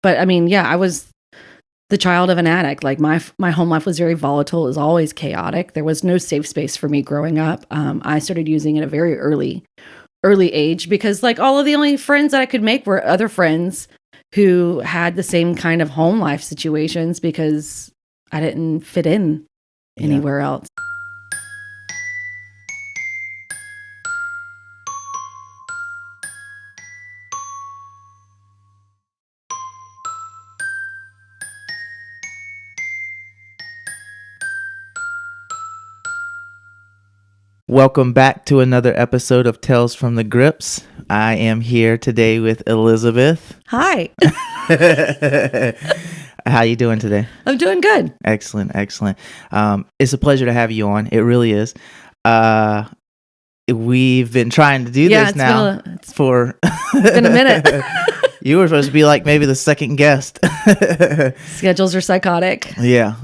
but I mean, yeah, I was the child of an addict. Like my home life was very volatile. It was always chaotic. There was no safe space for me growing up. I started using at a very early age because like all of the only friends that I could make were other friends who had the same kind of home life situations because I didn't fit in anywhere else. Welcome back to another episode of Tales from the Grips. I am here today with Elizabeth. Hi. How you doing today? I'm doing good. Excellent. It's a pleasure to have you on. It really is. We've been trying to do this now for it's been a minute. You were supposed to be like maybe the second guest. Schedules are psychotic. Yeah.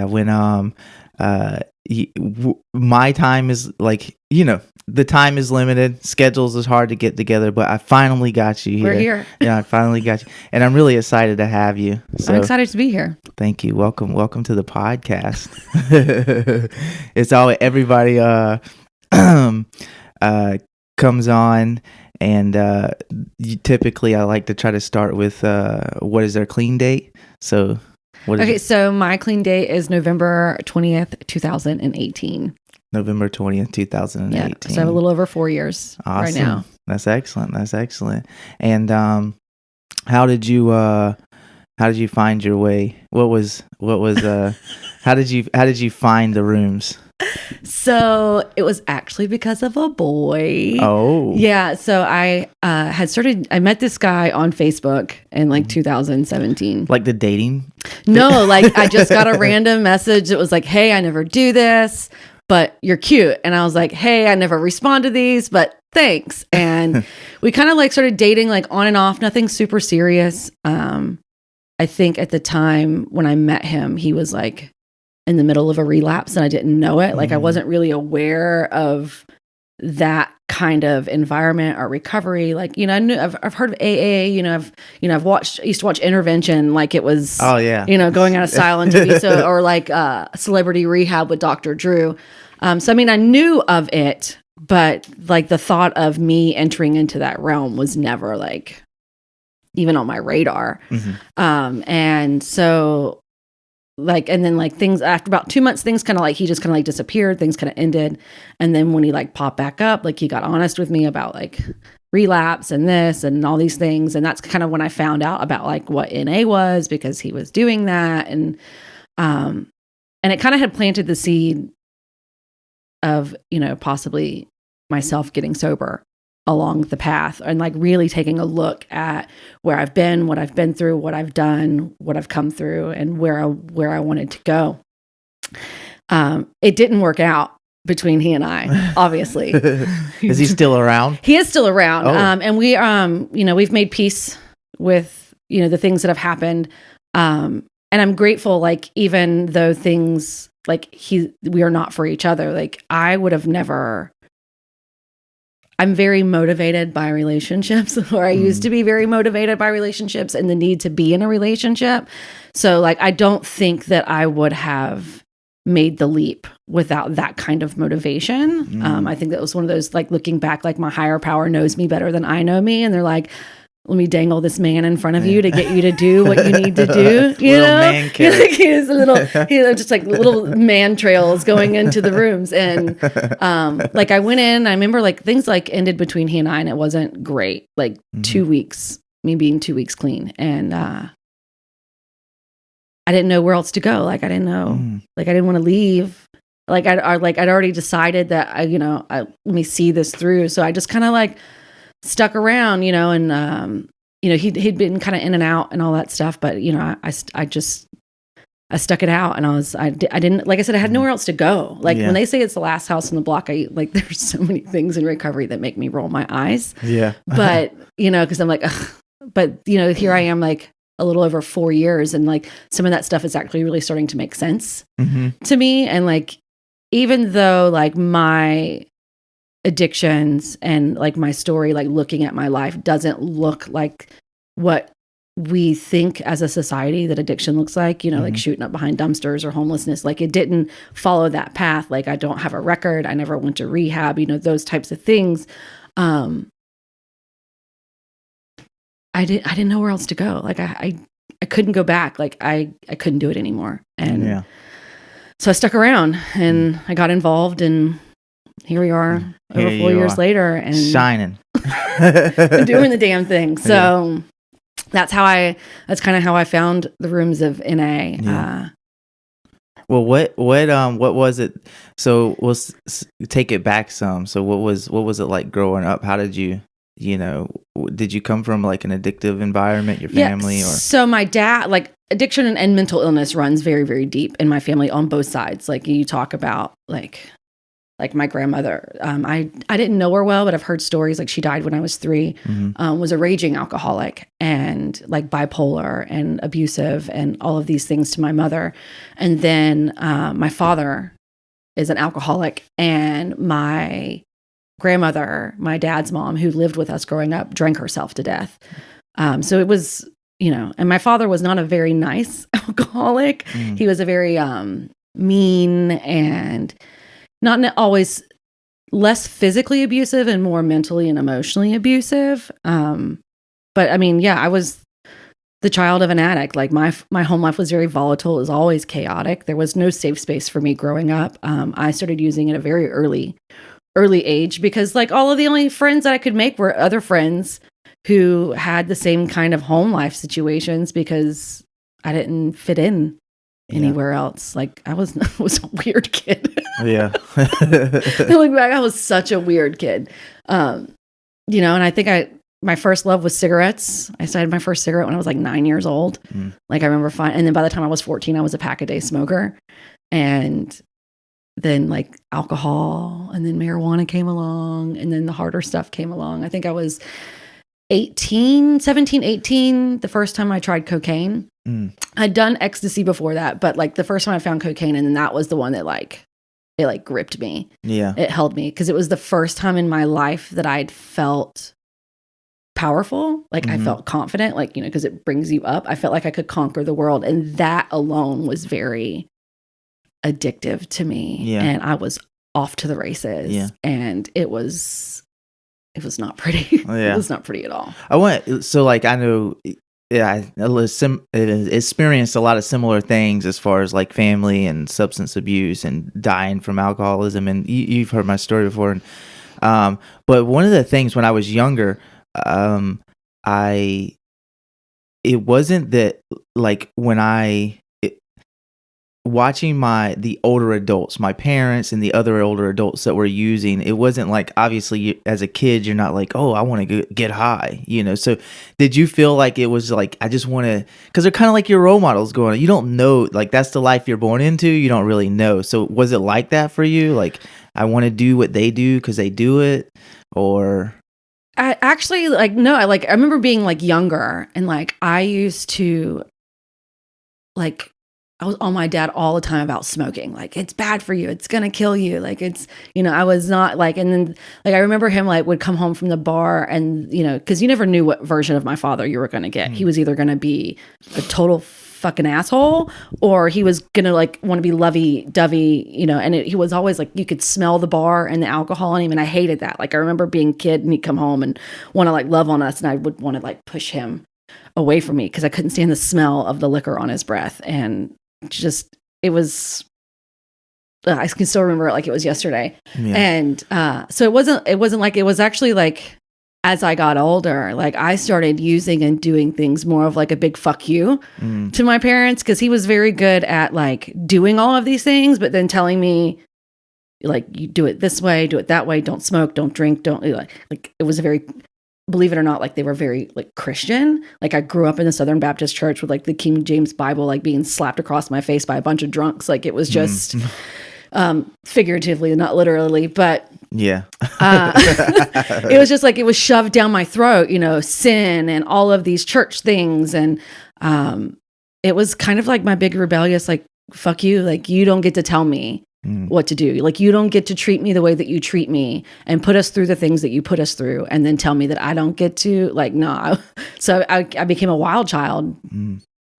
When my time is like, the time is limited. Schedules is hard to get together, but I finally got you here. We're here. Yeah, I finally got you. And I'm really excited to have you. So, I'm excited to be here. Thank you. Welcome to the podcast. It's always everybody comes on, and typically I like to try to start with what is their clean date. So so my clean date is November 20th, 2018. November 20th, 2018. Yeah, so I have a little over 4 years right now. That's excellent. And how did you find your way? What was how did you find the rooms? So it was actually because of a boy. Oh. Yeah. So I I met this guy on Facebook in like 2017. Like the dating? No, like I just got a random message. It was like, hey, I never do this, but you're cute. And I was like, hey, I never respond to these, but thanks. And we kind of like started dating like on and off, nothing super serious. I think at the time when I met him, he was like in the middle of a relapse and I didn't know it. Like I wasn't really aware of that kind of environment or recovery. Like, I've heard of AA, I used to watch Intervention like it was, going out of style on TV. So, or like Celebrity Rehab with Dr. Drew. So, I mean, I knew of it, but like the thought of me entering into that realm was never like even on my radar. And so like, and then like things after about 2 months, things kind of like, he just kind of like disappeared, things kind of ended. And then when he like popped back up, like he got honest with me about like relapse and this and all these things. And that's kind of when I found out about like what NA was because he was doing that. And it kind of had planted the seed of, possibly myself getting sober along the path and like really taking a look at where I've been, what I've been through, what I've done, what I've come through and where I wanted to go. It didn't work out between he and I, obviously. Is he still around? He is still around. Oh. And we, we've made peace with, the things that have happened. And I'm grateful, like, even though things like we are not for each other, like I would have never, I'm very motivated by relationships, or I used to be very motivated by relationships and the need to be in a relationship. So like, I don't think that I would have made the leap without that kind of motivation. I think that was one of those, like looking back, like my higher power knows me better than I know me. And they're like, let me dangle this man in front of you to get you to do what you need to do. You know, man carrot. He's just like little man trails going into the rooms. And like I went in, I remember like things like ended between he and I, and it wasn't great. Like 2 weeks, me being 2 weeks clean. And I didn't know where else to go. Like I didn't know, like I didn't want to leave. Like I'd already decided that let me see this through. So I just kind of like stuck around, and he'd been kind of in and out and all that stuff, but I stuck it out, and I didn't, like I said, I had nowhere else to go. Like when they say it's the last house on the block, there's so many things in recovery that make me roll my eyes. Yeah. But because I'm like, ugh. But here I am, like a little over 4 years, and like some of that stuff is actually really starting to make sense to me. And like, even though like my addictions and like my story, like looking at my life doesn't look like what we think as a society that addiction looks like, like Mhm. shooting up behind dumpsters or homelessness. Like it didn't follow that path. Like I don't have a record. I never went to rehab, those types of things. I didn't know where else to go. Like I couldn't go back. Like I couldn't do it anymore. And Yeah. so I stuck around and I got involved, and here we are over Here 4 you years are, later and shining. doing the damn thing. So that's kind of how I found the rooms of NA. Yeah. Well, what was it? So take it back some. So what was it like growing up? How did you did you come from like an addictive environment, your family, or? So my dad, like addiction and mental illness runs very, very deep in my family on both sides. Like you talk about like my grandmother, I didn't know her well, but I've heard stories like she died when I was 3, was a raging alcoholic and like bipolar and abusive and all of these things to my mother. And then my father is an alcoholic, and my grandmother, my dad's mom, who lived with us growing up, drank herself to death. So it was, and my father was not a very nice alcoholic. He was a very mean and not always, less physically abusive and more mentally and emotionally abusive. But I mean, I was the child of an addict. Like my home life was very volatile. It was always chaotic. There was no safe space for me growing up. I started using at a very early age because like all of the only friends that I could make were other friends who had the same kind of home life situations because I didn't fit in anywhere else. Like I was a weird kid. Yeah. Looking back, I was such a weird kid. And I think my first love was cigarettes. I started my first cigarette when I was like 9 years old. Like I remember and then by the time I was 14, I was a pack-a-day smoker. And then like alcohol, and then marijuana came along, and then the harder stuff came along. I think I was 17, 18, the first time I tried cocaine. I'd done ecstasy before that, but like the first time I found cocaine, and then that was the one that it like gripped me. Yeah. It held me because it was the first time in my life that I'd felt powerful. Like I felt confident, like, because it brings you up. I felt like I could conquer the world. And that alone was very addictive to me. Yeah. And I was off to the races. Yeah. And it was not pretty. Yeah. It was not pretty at all. I know, I experienced a lot of similar things as far as like family and substance abuse and dying from alcoholism. And you've heard my story before. And, but one of the things when I was younger, it wasn't that like when watching the older adults, my parents and the other older adults that were using, it wasn't like, obviously as a kid, you're not like, oh, I want to get high, so did you feel like it was like, I just want to, because they're kind of like your role models going, you don't know, like that's the life you're born into, you don't really know. So was it like that for you? Like, I want to do what they do because they do it, or... I actually no, I remember being like younger, and like I used to like, I was on my dad all the time about smoking. Like, it's bad for you. It's going to kill you. Like, it's, I was not like, and then like, I remember him like would come home from the bar and, cause you never knew what version of my father you were going to get. He was either going to be a total fucking asshole, or he was going to like want to be lovey-dovey, and he was always like, you could smell the bar and the alcohol in him. And I hated that. Like, I remember being a kid and he'd come home and want to like love on us. And I would want to like push him away from me because I couldn't stand the smell of the liquor on his breath. And just, it was, I can still remember it like it was yesterday. Yeah. And so it wasn't like, it was actually like, as I got older, like I started using and doing things more of like a big fuck you to my parents, because he was very good at like doing all of these things, but then telling me like, you do it this way, do it that way, don't smoke, don't drink, don't like it was a very, believe it or not, like they were very like Christian. Like I grew up in the Southern Baptist church with like the King James Bible like being slapped across my face by a bunch of drunks. Like it was just figuratively, not literally, but yeah. It was just like it was shoved down my throat, sin and all of these church things. And it was kind of like my big rebellious, like, fuck you, like you don't get to tell me what to do. Like, you don't get to treat me the way that you treat me and put us through the things that you put us through and then tell me that I don't get to, like, no. So I became a wild child.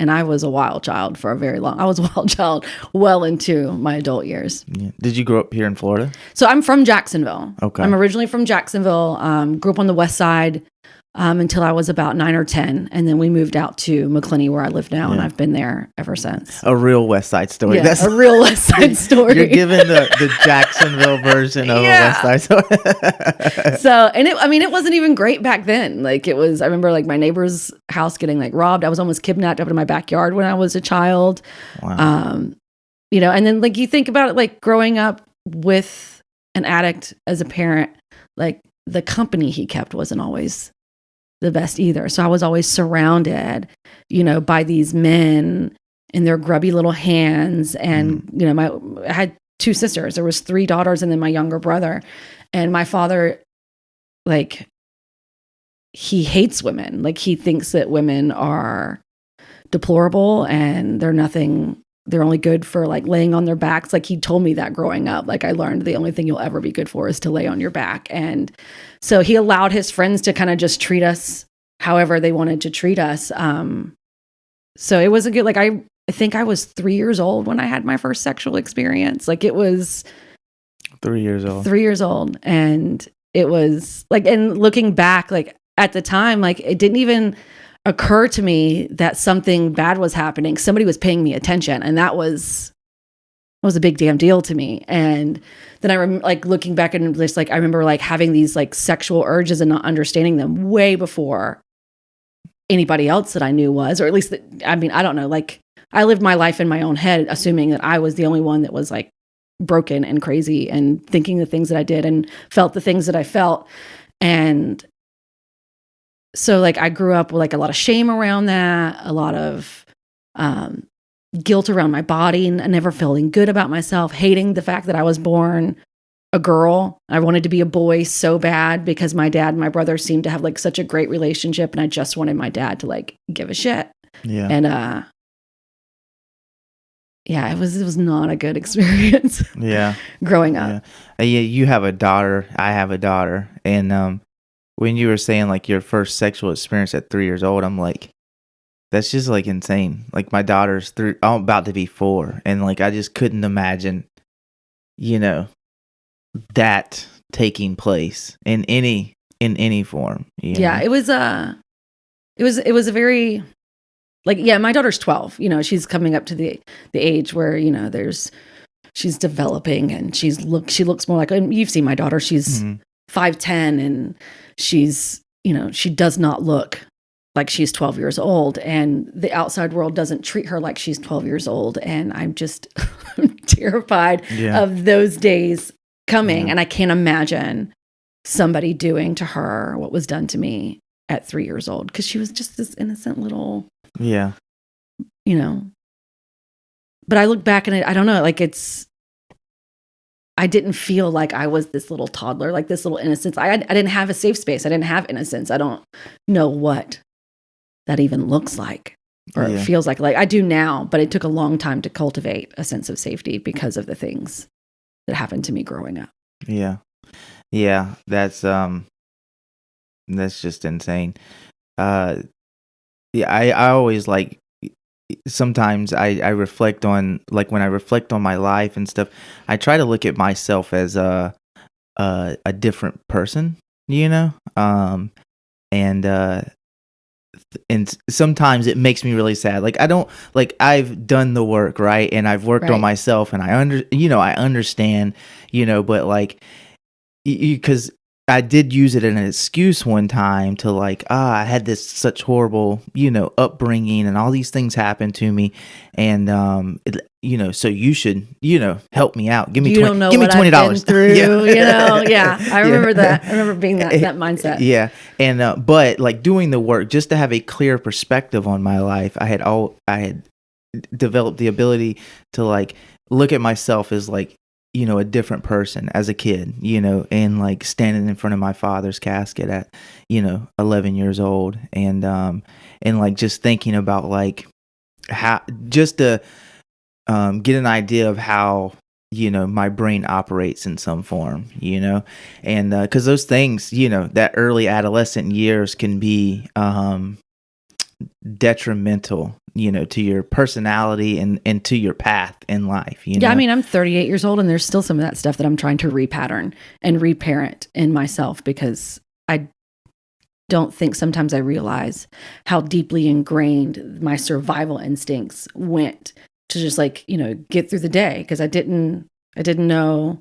And I was a wild child for I was a wild child well into my adult years. Yeah. Did you grow up here in Florida? So I'm from Jacksonville. Okay. I'm originally from Jacksonville. Grew up on the west side until I was about 9 or 10. And then we moved out to McClenny, where I live now. And I've been there ever since. A real Westside Story. Yeah, that's a real Westside Story. You're giving the Jacksonville version of a Westside Story. So, and it wasn't even great back then. Like, it was, I remember like my neighbor's house getting like robbed. I was almost kidnapped up in my backyard when I was a child. Wow. And then like you think about it, like growing up with an addict as a parent, like the company he kept wasn't always the best either. So I was always surrounded, by these men in their grubby little hands. And, I had 2 sisters. There was 3 daughters and then my younger brother. And my father, like, he hates women. Like, he thinks that women are deplorable and they're only good for like laying on their backs. Like, he told me that growing up. Like, I learned the only thing you'll ever be good for is to lay on your back. And so he allowed his friends to kind of just treat us however they wanted to treat us. So it was a good, like, I think I was 3 years old when I had my first sexual experience. Like, it was 3 years old. 3 years old. And it was like, and looking back, like at the time, like it didn't even occur to me that something bad was happening. Somebody was paying me attention, and that was a big damn deal to me. And then I remember like looking back and just like I remember like having these like sexual urges and not understanding them way before anybody else that I knew was, or at least I don't know. Like, I lived my life in my own head, assuming that I was the only one that was like broken and crazy and thinking the things that I did and felt the things that I felt. And so like I grew up with like a lot of shame around that, a lot of guilt around my body, and never feeling good about myself, hating the fact that I was born a girl. I wanted to be a boy so bad because my dad and my brother seemed to have like such a great relationship, and I just wanted my dad to like give a shit. Yeah. And it was not a good experience. Yeah. Growing up. Yeah. You have a daughter. I have a daughter. And when you were saying like your first sexual experience at 3 years old, I'm like, that's just like insane. Like, my daughter's I'm about to be 4, and like I just couldn't imagine, that taking place in any form. Yeah, it was a very, like, my daughter's 12. She's coming up to the age where she's developing, and she looks more like, and you've seen my daughter. She's 5'10", and she's she does not look like she's 12 years old, and the outside world doesn't treat her like she's 12 years old. And I'm just terrified of those days coming. And I can't imagine somebody doing to her what was done to me at 3 years old, because she was just this innocent little, but I look back and I don't know, like I didn't feel like I was this little toddler, like this little innocence. I didn't have a safe space. I didn't have innocence. I don't know what that even looks like or it feels like I do now, but it took a long time to cultivate a sense of safety because of the things that happened to me growing up. Yeah. Yeah. That's just insane. I always like, sometimes I reflect on, like, when I reflect on my life and stuff, I try to look at myself as a different person, and sometimes it makes me really sad. Like, I don't, like, I've done the work, right? And I've worked on myself, and I understand, but like, because I did use it as an excuse one time to like, I had this such horrible, upbringing, and all these things happened to me, and so you should, help me out. Give me $20 through. I remember that. I remember being that mindset. Yeah, and but like doing the work just to have a clear perspective on my life, I had developed the ability to like look at myself as like, a different person as a kid, and like standing in front of my father's casket at, 11 years old, and like just thinking about like how just to get an idea of how, my brain operates in some form, and because those things, that early adolescent years can be detrimental, to your personality and to your path in life. Yeah, I mean, I'm 38 years old and there's still some of that stuff that I'm trying to repattern and reparent in myself, because I don't think sometimes I realize how deeply ingrained my survival instincts went to just get through the day, because I didn't know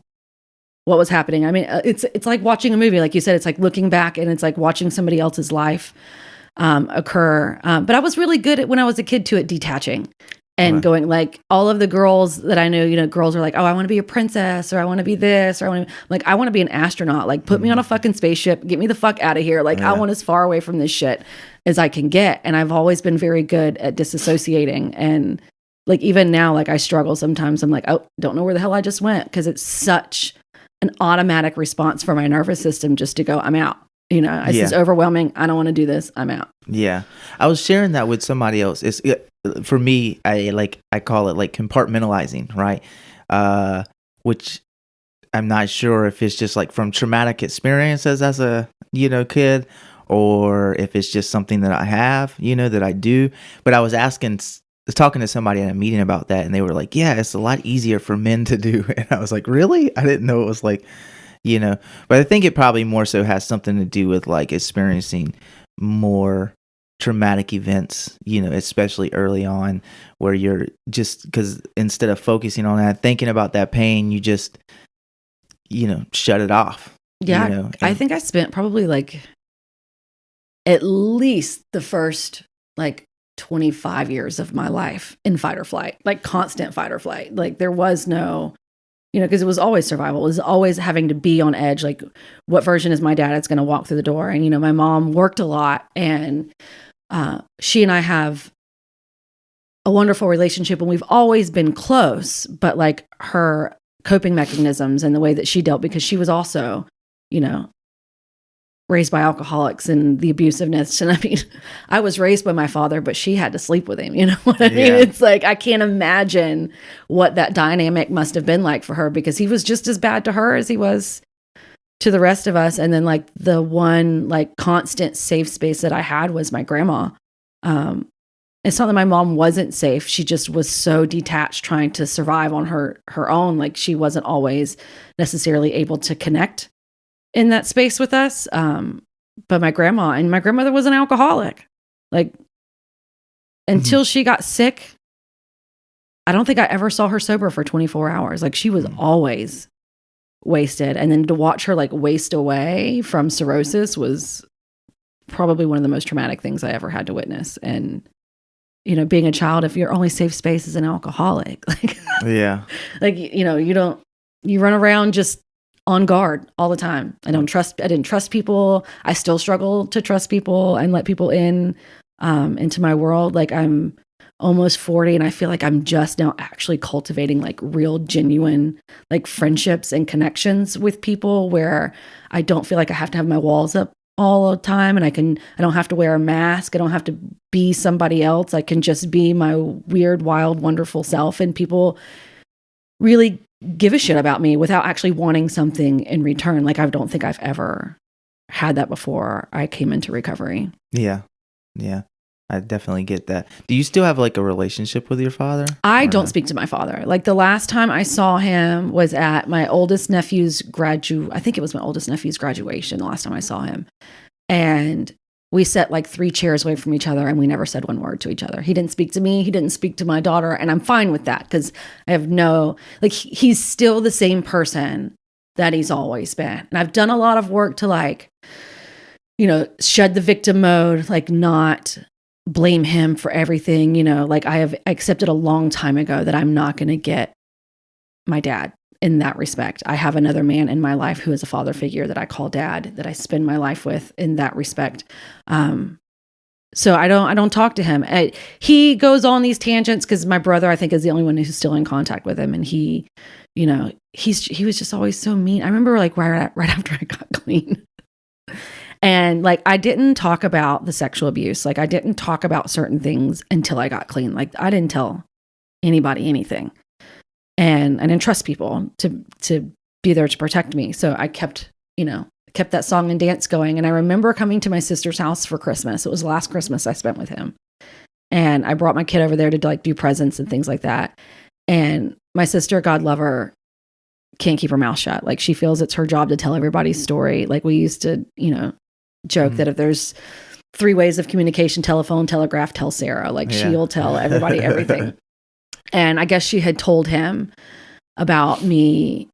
what was happening. I mean, it's like watching a movie, like you said. It's like looking back and it's like watching somebody else's life occur. But I was really good at, when I was a kid, at detaching and going, like, all of the girls that I knew, girls are like, oh, I want to be a princess, or I want to be this, or I want to be an astronaut. Like, put me on a fucking spaceship, get me the fuck out of here. Like, I want as far away from this shit as I can get. And I've always been very good at disassociating. And like, even now, like, I struggle sometimes. I'm like, oh, don't know where the hell I just went. Because it's such an automatic response for my nervous system just to go, I'm out. It's just overwhelming. I don't want to do this. I'm out. Yeah. I was sharing that with somebody else. For me, I call it like compartmentalizing, right? Which I'm not sure if it's just like from traumatic experiences as a, kid, or if it's just something that I have, that I do. But I was talking to somebody at a meeting about that, and they were like, yeah, it's a lot easier for men to do. And I was like, really? I didn't know it was like, but I think it probably more so has something to do with like experiencing more traumatic events, especially early on, where you're just, because instead of focusing on that, thinking about that pain, you just, shut it off. Yeah. I think I spent probably like at least the first like 25 years of my life in fight or flight, like constant fight or flight. Like, there was no, because it was always survival. It was always having to be on edge. Like, what version is my dad that's going to walk through the door? And, my mom worked a lot, and she and I have a wonderful relationship, and we've always been close, but like her coping mechanisms and the way that she dealt, because she was also, raised by alcoholics and the abusiveness. And I mean, I was raised by my father, but she had to sleep with him. You know what I mean? It's like, I can't imagine what that dynamic must have been like for her, because he was just as bad to her as he was to the rest of us. And then like the one like constant safe space that I had was my grandma. It's not that my mom wasn't safe. She just was so detached, trying to survive on her own. Like, she wasn't always necessarily able to connect in that space with us. But my grandmother was an alcoholic. Like, until she got sick, I don't think I ever saw her sober for 24 hours. Like, she was always wasted. And then to watch her like waste away from cirrhosis was probably one of the most traumatic things I ever had to witness. And, being a child, if your only safe space is an alcoholic, like, like, you run around just on guard all the time. I didn't trust people. I still struggle to trust people and let people into my world. Like, I'm almost 40 and I feel like I'm just now actually cultivating like real genuine like friendships and connections with people, where I don't feel like I have to have my walls up all the time, and I don't have to wear a mask. I don't have to be somebody else. I can just be my weird, wild, wonderful self, and people really give a shit about me without actually wanting something in return. Like, I don't think I've ever had that before I came into recovery. Yeah. I definitely get that. Do you still have like a relationship with your father? I don't speak to my father. Like, the last time I saw him was at my oldest nephew's I think it was my oldest nephew's graduation, the last time I saw him. And we sat like 3 chairs away from each other, and we never said one word to each other. He didn't speak to me. He didn't speak to my daughter. And I'm fine with that, because I have he's still the same person that he's always been. And I've done a lot of work to like, shed the victim mode, like not blame him for everything. Like, I accepted a long time ago that I'm not going to get my dad in that respect. I have another man in my life who is a father figure that I call dad, that I spend my life with in that respect. So I don't talk to him. He goes on these tangents because my brother, I think, is the only one who's still in contact with him. And he was just always so mean. I remember like right after I got clean. And like, I didn't talk about the sexual abuse. Like, I didn't talk about certain things until I got clean. Like, I didn't tell anybody anything. and I didn't trust people to be there to protect me. So I kept that song and dance going. And I remember coming to my sister's house for Christmas. It was the last Christmas I spent with him. And I brought my kid over there to like do presents and things like that. And my sister, God love her, can't keep her mouth shut. Like she feels it's her job to tell everybody's story. Like we used to, joke that if there's 3 ways of communication, telephone, telegraph, tell Sarah, like she'll tell everybody everything. And I guess she had told him about me,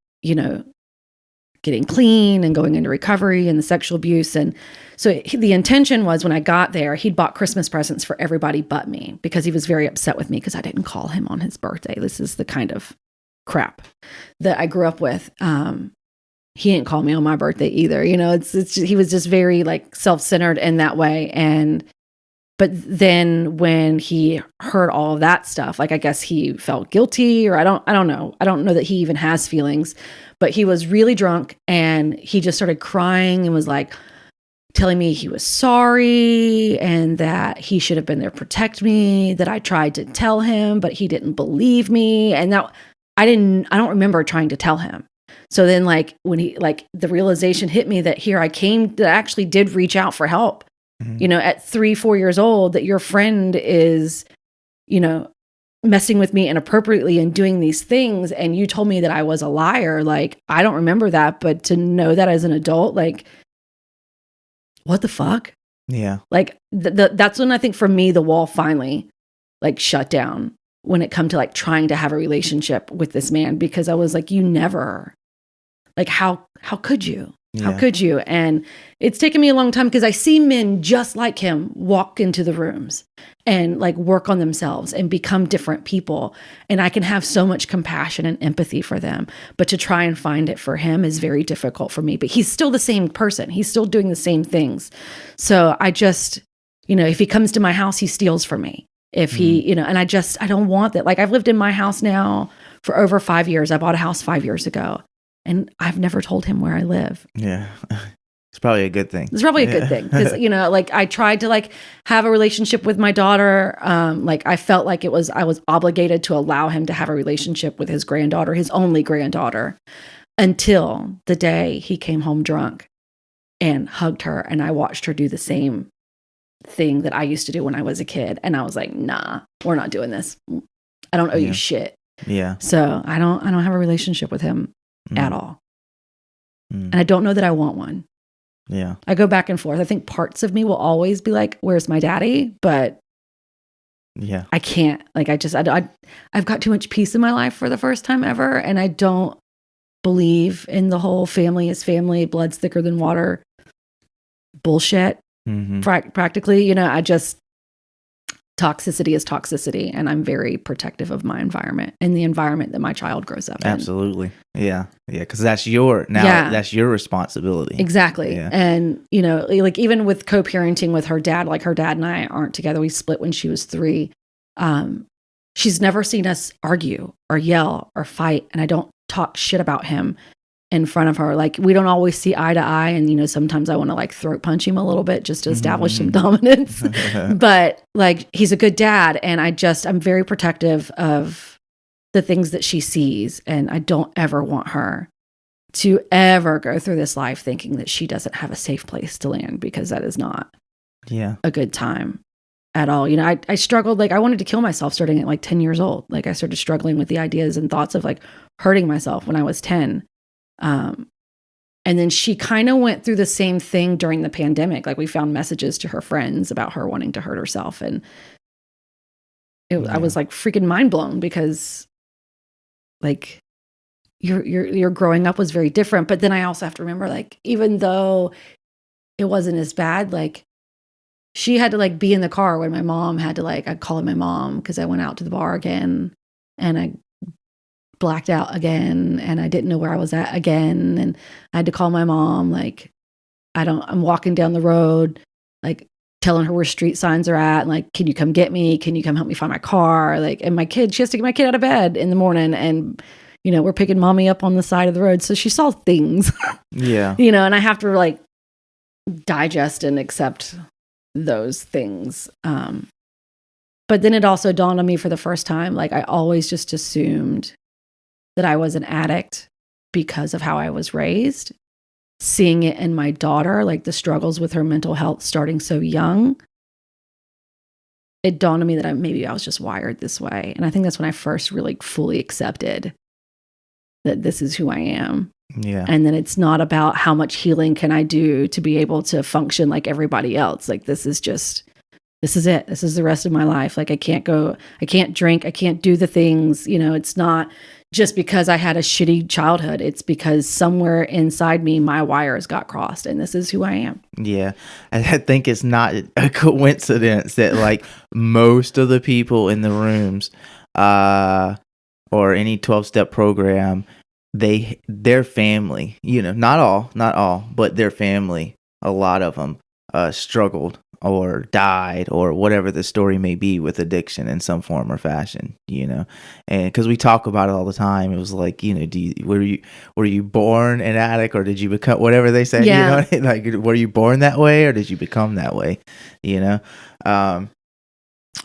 getting clean and going into recovery and the sexual abuse. And so the intention was when I got there, he'd bought Christmas presents for everybody but me because he was very upset with me because I didn't call him on his birthday. This is the kind of crap that I grew up with. He didn't call me on my birthday either. He was just very like self-centered in that way. But then when he heard all of that stuff, like I guess he felt guilty, or I don't know. I don't know that he even has feelings, but he was really drunk and he just started crying and was like telling me he was sorry and that he should have been there to protect me, that I tried to tell him, but he didn't believe me. And that I don't remember trying to tell him. So then like when the realization hit me that here I came, that I actually did reach out for help. At 3-4 years old, that your friend is, messing with me inappropriately and doing these things. And you told me that I was a liar. Like, I don't remember that, but to know that as an adult, like, what the fuck? Yeah. Like that's when I think for me, the wall finally like shut down when it come to like trying to have a relationship with this man, because I was like, you never, like, how could you? How could you? And it's taken me a long time because I see men just like him walk into the rooms and like work on themselves and become different people. And I can have so much compassion and empathy for them. But to try and find it for him is very difficult for me. But he's still the same person. He's still doing the same things. So I just, if he comes to my house, he steals from me. If he, and I don't want that. Like I've lived in my house now for over 5 years. I bought a house 5 years ago. And I've never told him where I live. Yeah. It's probably a good thing. It's probably a good thing. Because, like I tried to like have a relationship with my daughter. Like I felt like I was obligated to allow him to have a relationship with his granddaughter, his only granddaughter, until the day he came home drunk and hugged her. And I watched her do the same thing that I used to do when I was a kid. And I was like, nah, we're not doing this. I don't owe you shit. Yeah. So I don't have a relationship with him at all. And I don't know that I want one. Yeah. I go back and forth. I think parts of me will always be like, where's my daddy? But yeah, I can't. Like, I've got too much peace in my life for the first time ever. And I don't believe in the whole family is family, blood's thicker than water bullshit. Practically, toxicity is toxicity. And I'm very protective of my environment and the environment that my child grows up in. Absolutely. Yeah. Yeah. Because that's that's your responsibility. Exactly. Yeah. And, like even with co-parenting with her dad, like her dad and I aren't together. We split when she was 3. She's never seen us argue or yell or fight. And I don't talk shit about him in front of her. Like we don't always see eye to eye. And, sometimes I want to like throat punch him a little bit just to establish some dominance, but like, he's a good dad. And I'm very protective of the things that she sees. And I don't ever want her to ever go through this life thinking that she doesn't have a safe place to land, because that is not a good time at all. I struggled, like I wanted to kill myself starting at like 10 years old. Like I started struggling with the ideas and thoughts of like hurting myself when I was 10. And then she kind of went through the same thing during the pandemic. Like we found messages to her friends about her wanting to hurt herself. And I was like freaking mind blown, because like your growing up was very different. But then I also have to remember, like, even though it wasn't as bad, like she had to like be in the car when my mom had to like, I'd call my mom because I went out to the bar again and I blacked out again and I didn't know where I was at again. And I had to call my mom. Like, I'm walking down the road, like telling her where street signs are at. And like, can you come get me? Can you come help me find my car? Like, and she has to get my kid out of bed in the morning. And, we're picking mommy up on the side of the road. So she saw things, yeah, and I have to like digest and accept those things. But then it also dawned on me for the first time, like I always just assumed that I was an addict because of how I was raised, seeing it in my daughter, like the struggles with her mental health starting so young, it dawned on me that maybe I was just wired this way. And I think that's when I first really fully accepted that this is who I am. Yeah. And then it's not about how much healing can I do to be able to function like everybody else. Like, this is it. This is the rest of my life. Like, I can't drink. I can't do the things, it's not just because I had a shitty childhood. It's because somewhere inside me, my wires got crossed, and this is who I am. Yeah. I think it's not a coincidence that like most of the people in the rooms, or any 12-step program, their family, not all, but their family, a lot of them struggled or died or whatever the story may be with addiction in some form or fashion, and because we talk about it all the time. It was like, were you born an addict, or did you become, whatever they say, Yeah. like, were you born that way or did you become that way,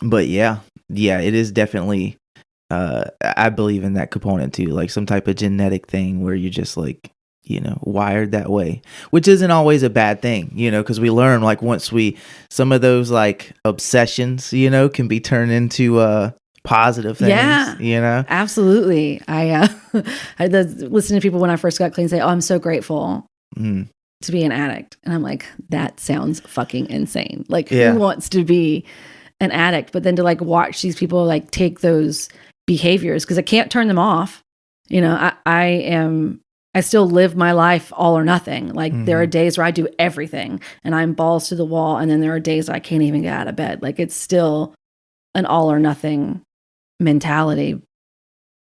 but yeah, it is definitely, I believe in that component too, like some type of genetic thing where you just like, wired that way, which isn't always a bad thing, because we learn, like, some of those like obsessions, can be turned into positive things. Yeah, absolutely. I listened to people when I first got clean say, "Oh, I'm so grateful to be an addict," and I'm like, that sounds fucking insane. Like, who wants to be an addict? But then to like watch these people like take those behaviors, because I can't turn them off. I still live my life all or nothing. Like, there are days where I do everything and I'm balls to the wall. And then there are days I can't even get out of bed. Like, it's still an all or nothing mentality.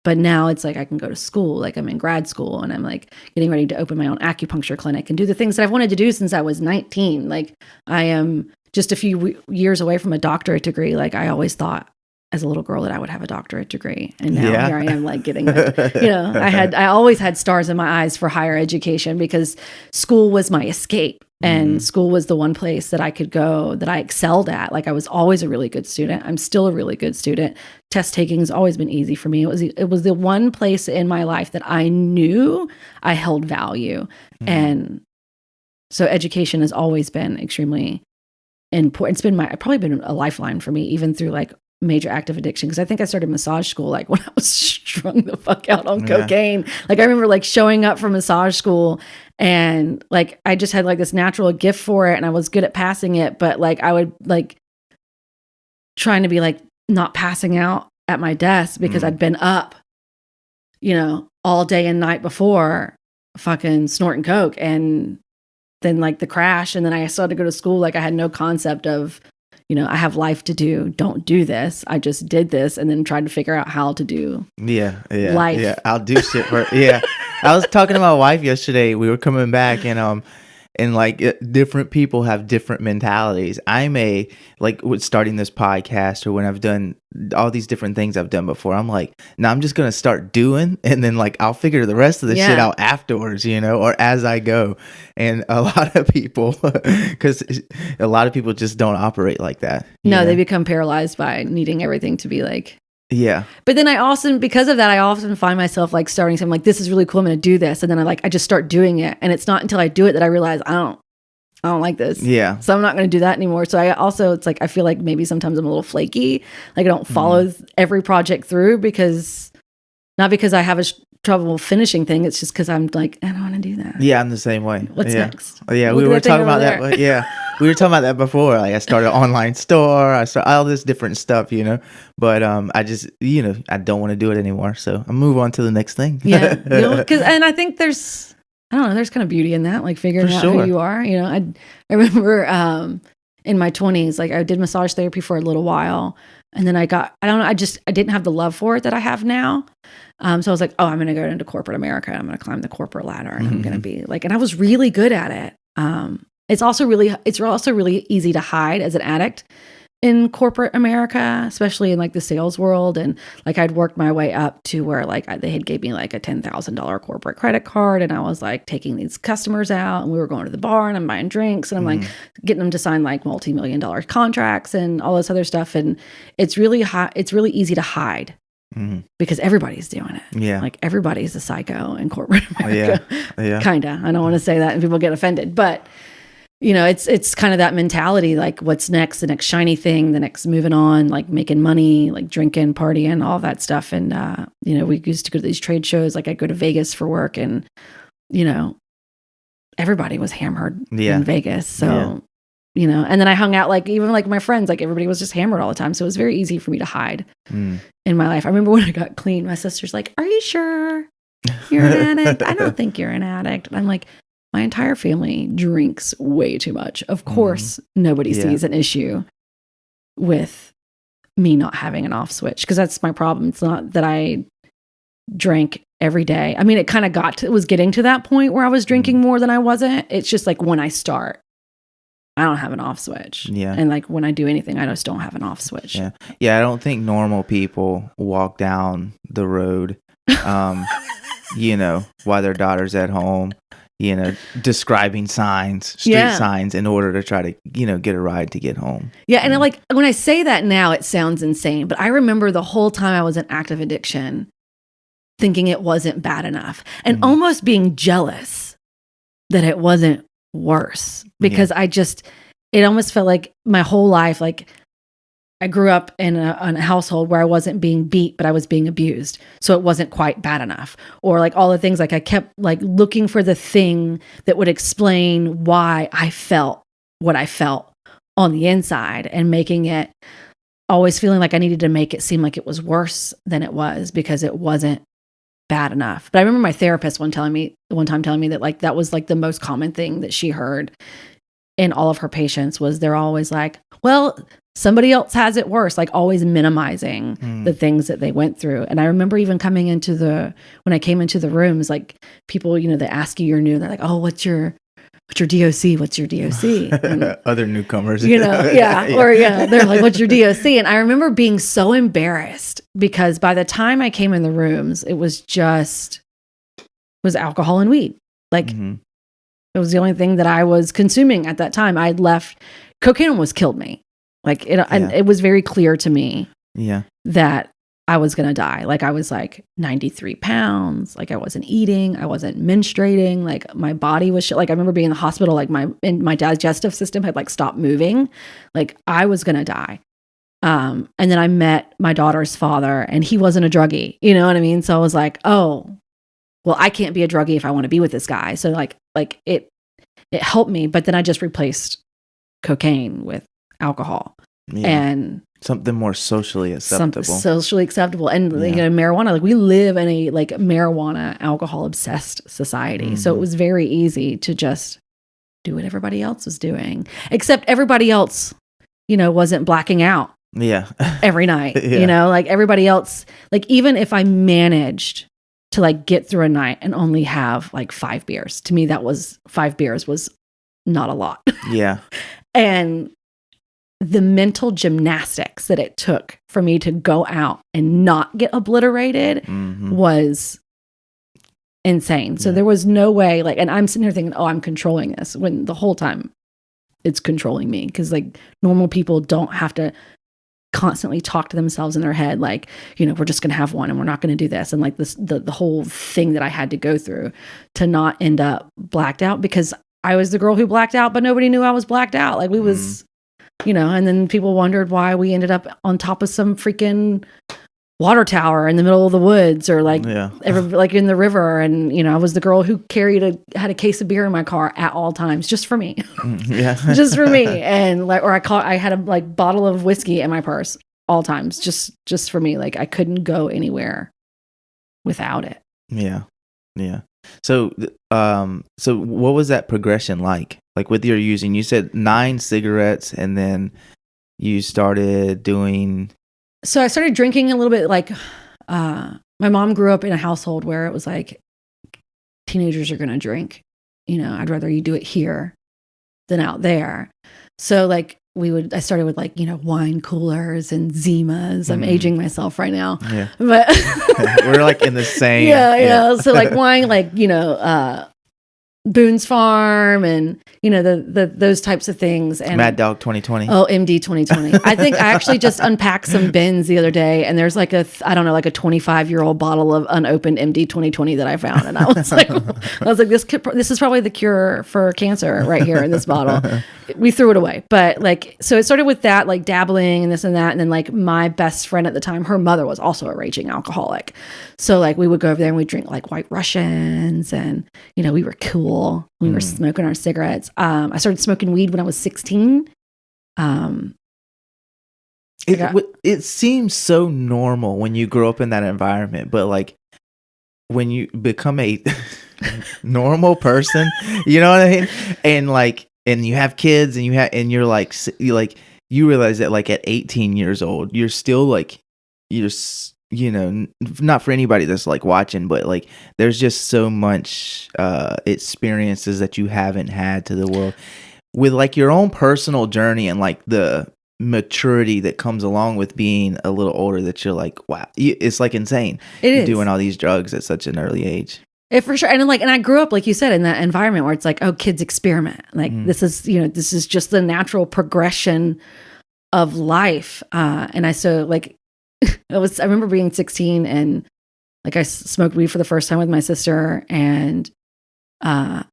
But now it's like I can go to school, like I'm in grad school and I'm like getting ready to open my own acupuncture clinic and do the things that I've wanted to do since I was 19. Like, I am just a few years away from a doctorate degree. Like, I always thought as a little girl that I would have a doctorate degree. And now here I am, like, getting, I always had stars in my eyes for higher education because school was my escape. And school was the one place that I could go that I excelled at. Like, I was always a really good student. I'm still a really good student. Test taking has always been easy for me. It was the one place in my life that I knew I held value. And so education has always been extremely important. It's probably been a lifeline for me, even through like major active addiction, because I think I started massage school like when I was strung the fuck out on cocaine. Like, I remember like showing up from massage school and like I just had like this natural gift for it and I was good at passing it, but like I would like trying to be like not passing out at my desk because I'd been up, all day and night before fucking snorting coke, and then like the crash, and then I started to go to school like I had no concept of, I have life to do. Don't do this. I just did this and then tried to figure out how to do life. Yeah, I'll do shit for I was talking to my wife yesterday. We were coming back and like different people have different mentalities. With starting this podcast or when I've done all these different things I've done before, I'm like, no, I'm just going to start doing, and then like I'll figure the rest of the shit out afterwards, or as I go. And a lot of people, because a lot of people just don't operate like that. No, they become paralyzed by needing everything to be like, yeah. But then because of that, I often find myself like starting something like, this is really cool, I'm going to do this. And then I just start doing it. And it's not until I do it that I realize I don't like this. Yeah. So I'm not going to do that anymore. So it's like, I feel like maybe sometimes I'm a little flaky. Like, I don't follow every project through not because I have trouble finishing thing. It's just because I'm like, I don't want to do that. Yeah, I'm the same way. What's next? Oh, yeah, we were talking about that. We were talking about that before. Like, I started an online store. I started all this different stuff, But I just, I don't want to do it anymore. So I move on to the next thing. Yeah, and I think there's kind of beauty in that, like figuring out who you are. I remember in my 20s, like I did massage therapy for a little while, and then I didn't have the love for it that I have now. So I was like, oh, I'm going to go into corporate America. I'm going to climb the corporate ladder, and I'm going to be like, and I was really good at it. It's also really easy to hide as an addict in corporate America, especially in like the sales world. And like, I'd worked my way up to where like they had gave me like a $10,000 corporate credit card. And I was like taking these customers out, and we were going to the bar and I'm buying drinks, and I'm like getting them to sign like multi-million-dollar contracts and all this other stuff. And it's really easy to hide because everybody's doing it. Yeah. Like everybody's a psycho in corporate America. Yeah. Kinda. I don't want to say that and people get offended, but it's kind of that mentality, like what's next, the next shiny thing, the next moving on, like making money, like drinking, partying, all that stuff. And, we used to go to these trade shows. Like I'd go to Vegas for work and, everybody was hammered in Vegas. So, and then I hung out, like, even like my friends, like everybody was just hammered all the time. So it was very easy for me to hide in my life. I remember when I got clean, my sister's like, "Are you sure you're an addict?" "I don't think you're an addict." And I'm like, my entire family drinks way too much. Of course, nobody sees an issue with me not having an off switch, because that's my problem. It's not that I drank every day. I mean, it kind of it was getting to that point where I was drinking more than I wasn't. It's just like when I start, I don't have an off switch. Yeah. And like when I do anything, I just don't have an off switch. Yeah. Yeah. I don't think normal people walk down the road, while their daughter's at home, describing street signs in order to try to, get a ride to get home. Yeah. And like when I say that now, it sounds insane, but I remember the whole time I was in active addiction thinking it wasn't bad enough and almost being jealous that it wasn't worse, because it almost felt like my whole life, like I grew up in a household where I wasn't being beat, but I was being abused. So it wasn't quite bad enough. Or like all the things, like I kept like looking for the thing that would explain why I felt what I felt on the inside, and making it, always feeling like I needed to make it seem like it was worse than it was, because it wasn't bad enough. But I remember my therapist one time telling me that like that was like the most common thing that she heard in all of her patients, was they're always like, "Well, somebody else has it worse," like always minimizing the things that they went through. And I remember even when I came into the rooms, like people, they ask you your new, they're like, "Oh, what's your DOC? What's your DOC?" And, other newcomers, Or they're like, "What's your DOC?" And I remember being so embarrassed, because by the time I came in the rooms, it was alcohol and weed. Like it was the only thing that I was consuming at that time. I'd left, cocaine almost killed me. Like and it was very clear to me that I was going to die. Like I was like 93 pounds. Like I wasn't eating. I wasn't menstruating. Like my body was like, I remember being in the hospital, like my digestive system had like stopped moving. Like I was going to die. And then I met my daughter's father, and he wasn't a druggie. You know what I mean? So I was like, oh, well, I can't be a druggie if I want to be with this guy. So like it helped me. But then I just replaced cocaine with alcohol and something more socially acceptable. And marijuana, like we live in a like marijuana alcohol obsessed society. So it was very easy to just do what everybody else was doing, except everybody else, wasn't blacking out every night. Like everybody else, like even if I managed to like get through a night and only have like 5 beers, to me that was 5 beers was not a lot. And the mental gymnastics that it took for me to go out and not get obliterated was insane. So there was no way, like, and I'm sitting here thinking, oh, I'm controlling this, when the whole time it's controlling me. Because like normal people don't have to constantly talk to themselves in their head, like, we're just going to have one and we're not going to do this. And like this, the whole thing that I had to go through to not end up blacked out, because I was the girl who blacked out, but nobody knew I was blacked out. Like we was, and then people wondered why we ended up on top of some freaking water tower in the middle of the woods, or like, like in the river. And, I was the girl who had a case of beer in my car at all times, just for me, just for me. And like, or I had a like bottle of whiskey in my purse all times, just for me. Like I couldn't go anywhere without it. Yeah. So what was that progression like? Like with your using, you said 9 cigarettes, and then you started doing. So I started drinking a little bit. Like, my mom grew up in a household where it was like, teenagers are going to drink. I'd rather you do it here than out there. So like I started with like, wine coolers and Zimas. I'm aging myself right now. Yeah. But we're like in the same. Yeah. So like wine, like, Boone's Farm and, you know, the those types of things. And Mad Dog 2020. Oh, MD 2020. I think I actually just unpacked some bins the other day, and there's like I don't know, like a 25-year-old bottle of unopened MD 2020 that I found. And I was like, this is probably the cure for cancer right here in this bottle. We threw it away. But like, so it started with that, like dabbling and this and that. And then like my best friend at the time, her mother was also a raging alcoholic. So like we would go over there and we'd drink like White Russians, and, you know, we were cool. We were smoking our cigarettes. I started smoking weed when I was 16. It seems so normal when you grow up in that environment, but like when you become a normal person, you know what I mean? And like, and you have kids, and you realize that like at 18 years old, you're still like, you know, not for anybody that's like watching, but like there's just so much experiences that you haven't had to the world with like your own personal journey, and like the maturity that comes along with being a little older, that you're like, wow, it's like insane. It is doing all these drugs at such an early age. For sure. And like, and I grew up, like you said, in that environment where it's like, oh, kids experiment. Like this is, you know, this is just the natural progression of life. And I remember being 16, and like I smoked weed for the first time with my sister, and then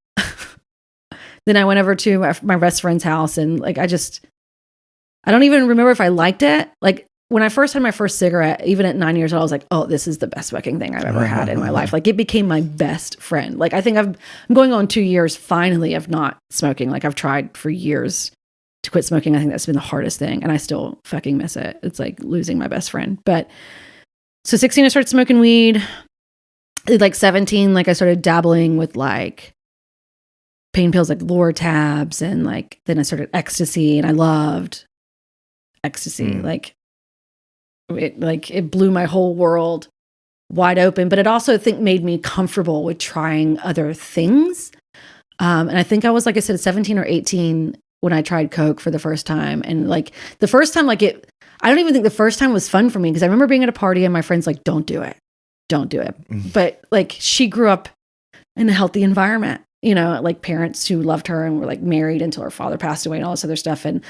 I went over to my best friend's house, and like I don't even remember if I liked it. Like when I first had my first cigarette, even at 9 years old, I was like, oh, this is the best fucking thing I've ever had in my life. Like it became my best friend. Like I think I'm going on 2 years finally of not smoking. Like I've tried for years to quit smoking. I think that's been the hardest thing, and I still fucking miss it. It's like losing my best friend. But so 16, I started smoking weed. At like 17, like I started dabbling with like pain pills, like Lortabs, and like then I started ecstasy, and I loved ecstasy. Like it blew my whole world wide open. But it also, I think, made me comfortable with trying other things. And I think I was, like I said, 17 or 18 when I tried Coke for the first time. And like the first time, I don't even think the first time was fun for me, because I remember being at a party and my friends like, don't do it. But like she grew up in a healthy environment, you know, like parents who loved her and were like married until her father passed away and all this other stuff. And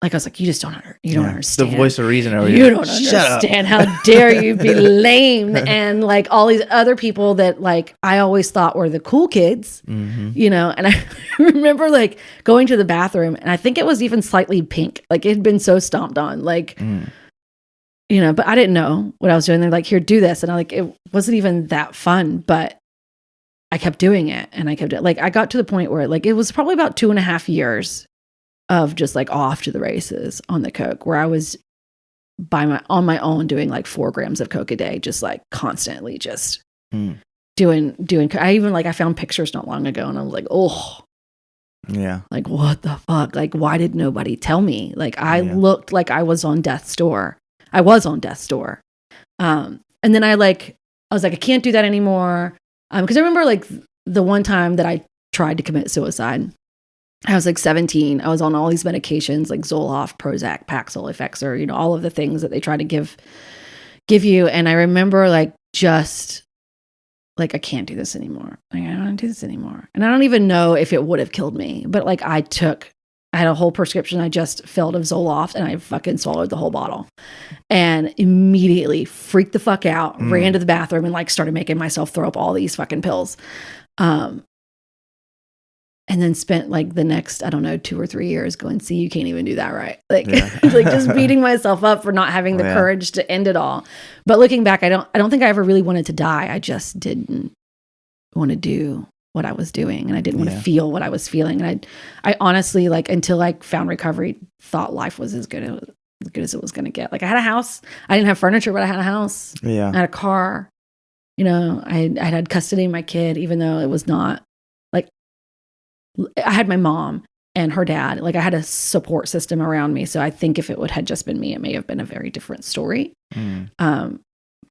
like I was like, you just don't understand. The voice of reason over you don't understand. How dare you be lame? And like all these other people that like I always thought were the cool kids, you know. And I remember like going to the bathroom, and I think it was even slightly pink. Like it had been so stomped on, like, you know, but I didn't know what I was doing. They're like, here, do this. And I like, it wasn't even that fun, but I kept doing it, and I kept it. Like I got to the point where like, it was probably about 2.5 years of just like off to the races on the Coke, where I was on my own doing like 4 grams of Coke a day, just like constantly just doing. I even like, I found pictures not long ago, and I was like, oh yeah, like what the fuck? Like, why did nobody tell me? Like I looked like I was on death's door. I was on death's door. And then I was like, I can't do that anymore. Cause I remember like the one time that I tried to commit suicide, I was like 17. I was on all these medications like Zoloft, Prozac, Paxil, Effexor, you know, all of the things that they try to give you. And I remember like just like, I can't do this anymore. Like, I don't want to do this anymore. And I don't even know if it would have killed me, but like I had a whole prescription I just filled of Zoloft, and I fucking swallowed the whole bottle and immediately freaked the fuck out, ran to the bathroom, and like started making myself throw up all these fucking pills. And then spent like the next, I don't know, 2 or 3 years going, see, you can't even do that right. Like, like just beating myself up for not having the courage to end it all. But looking back, I don't think I ever really wanted to die. I just didn't want to do what I was doing, and I didn't want to feel what I was feeling. And I honestly, like, until I found recovery, thought life was as good as it was going to get. Like I had a house. I didn't have furniture, but I had a house. Yeah. I had a car. You know, I had custody of my kid, even though it was not like, I had my mom and her dad. Like I had a support system around me. So I think if it had just been me, it may have been a very different story.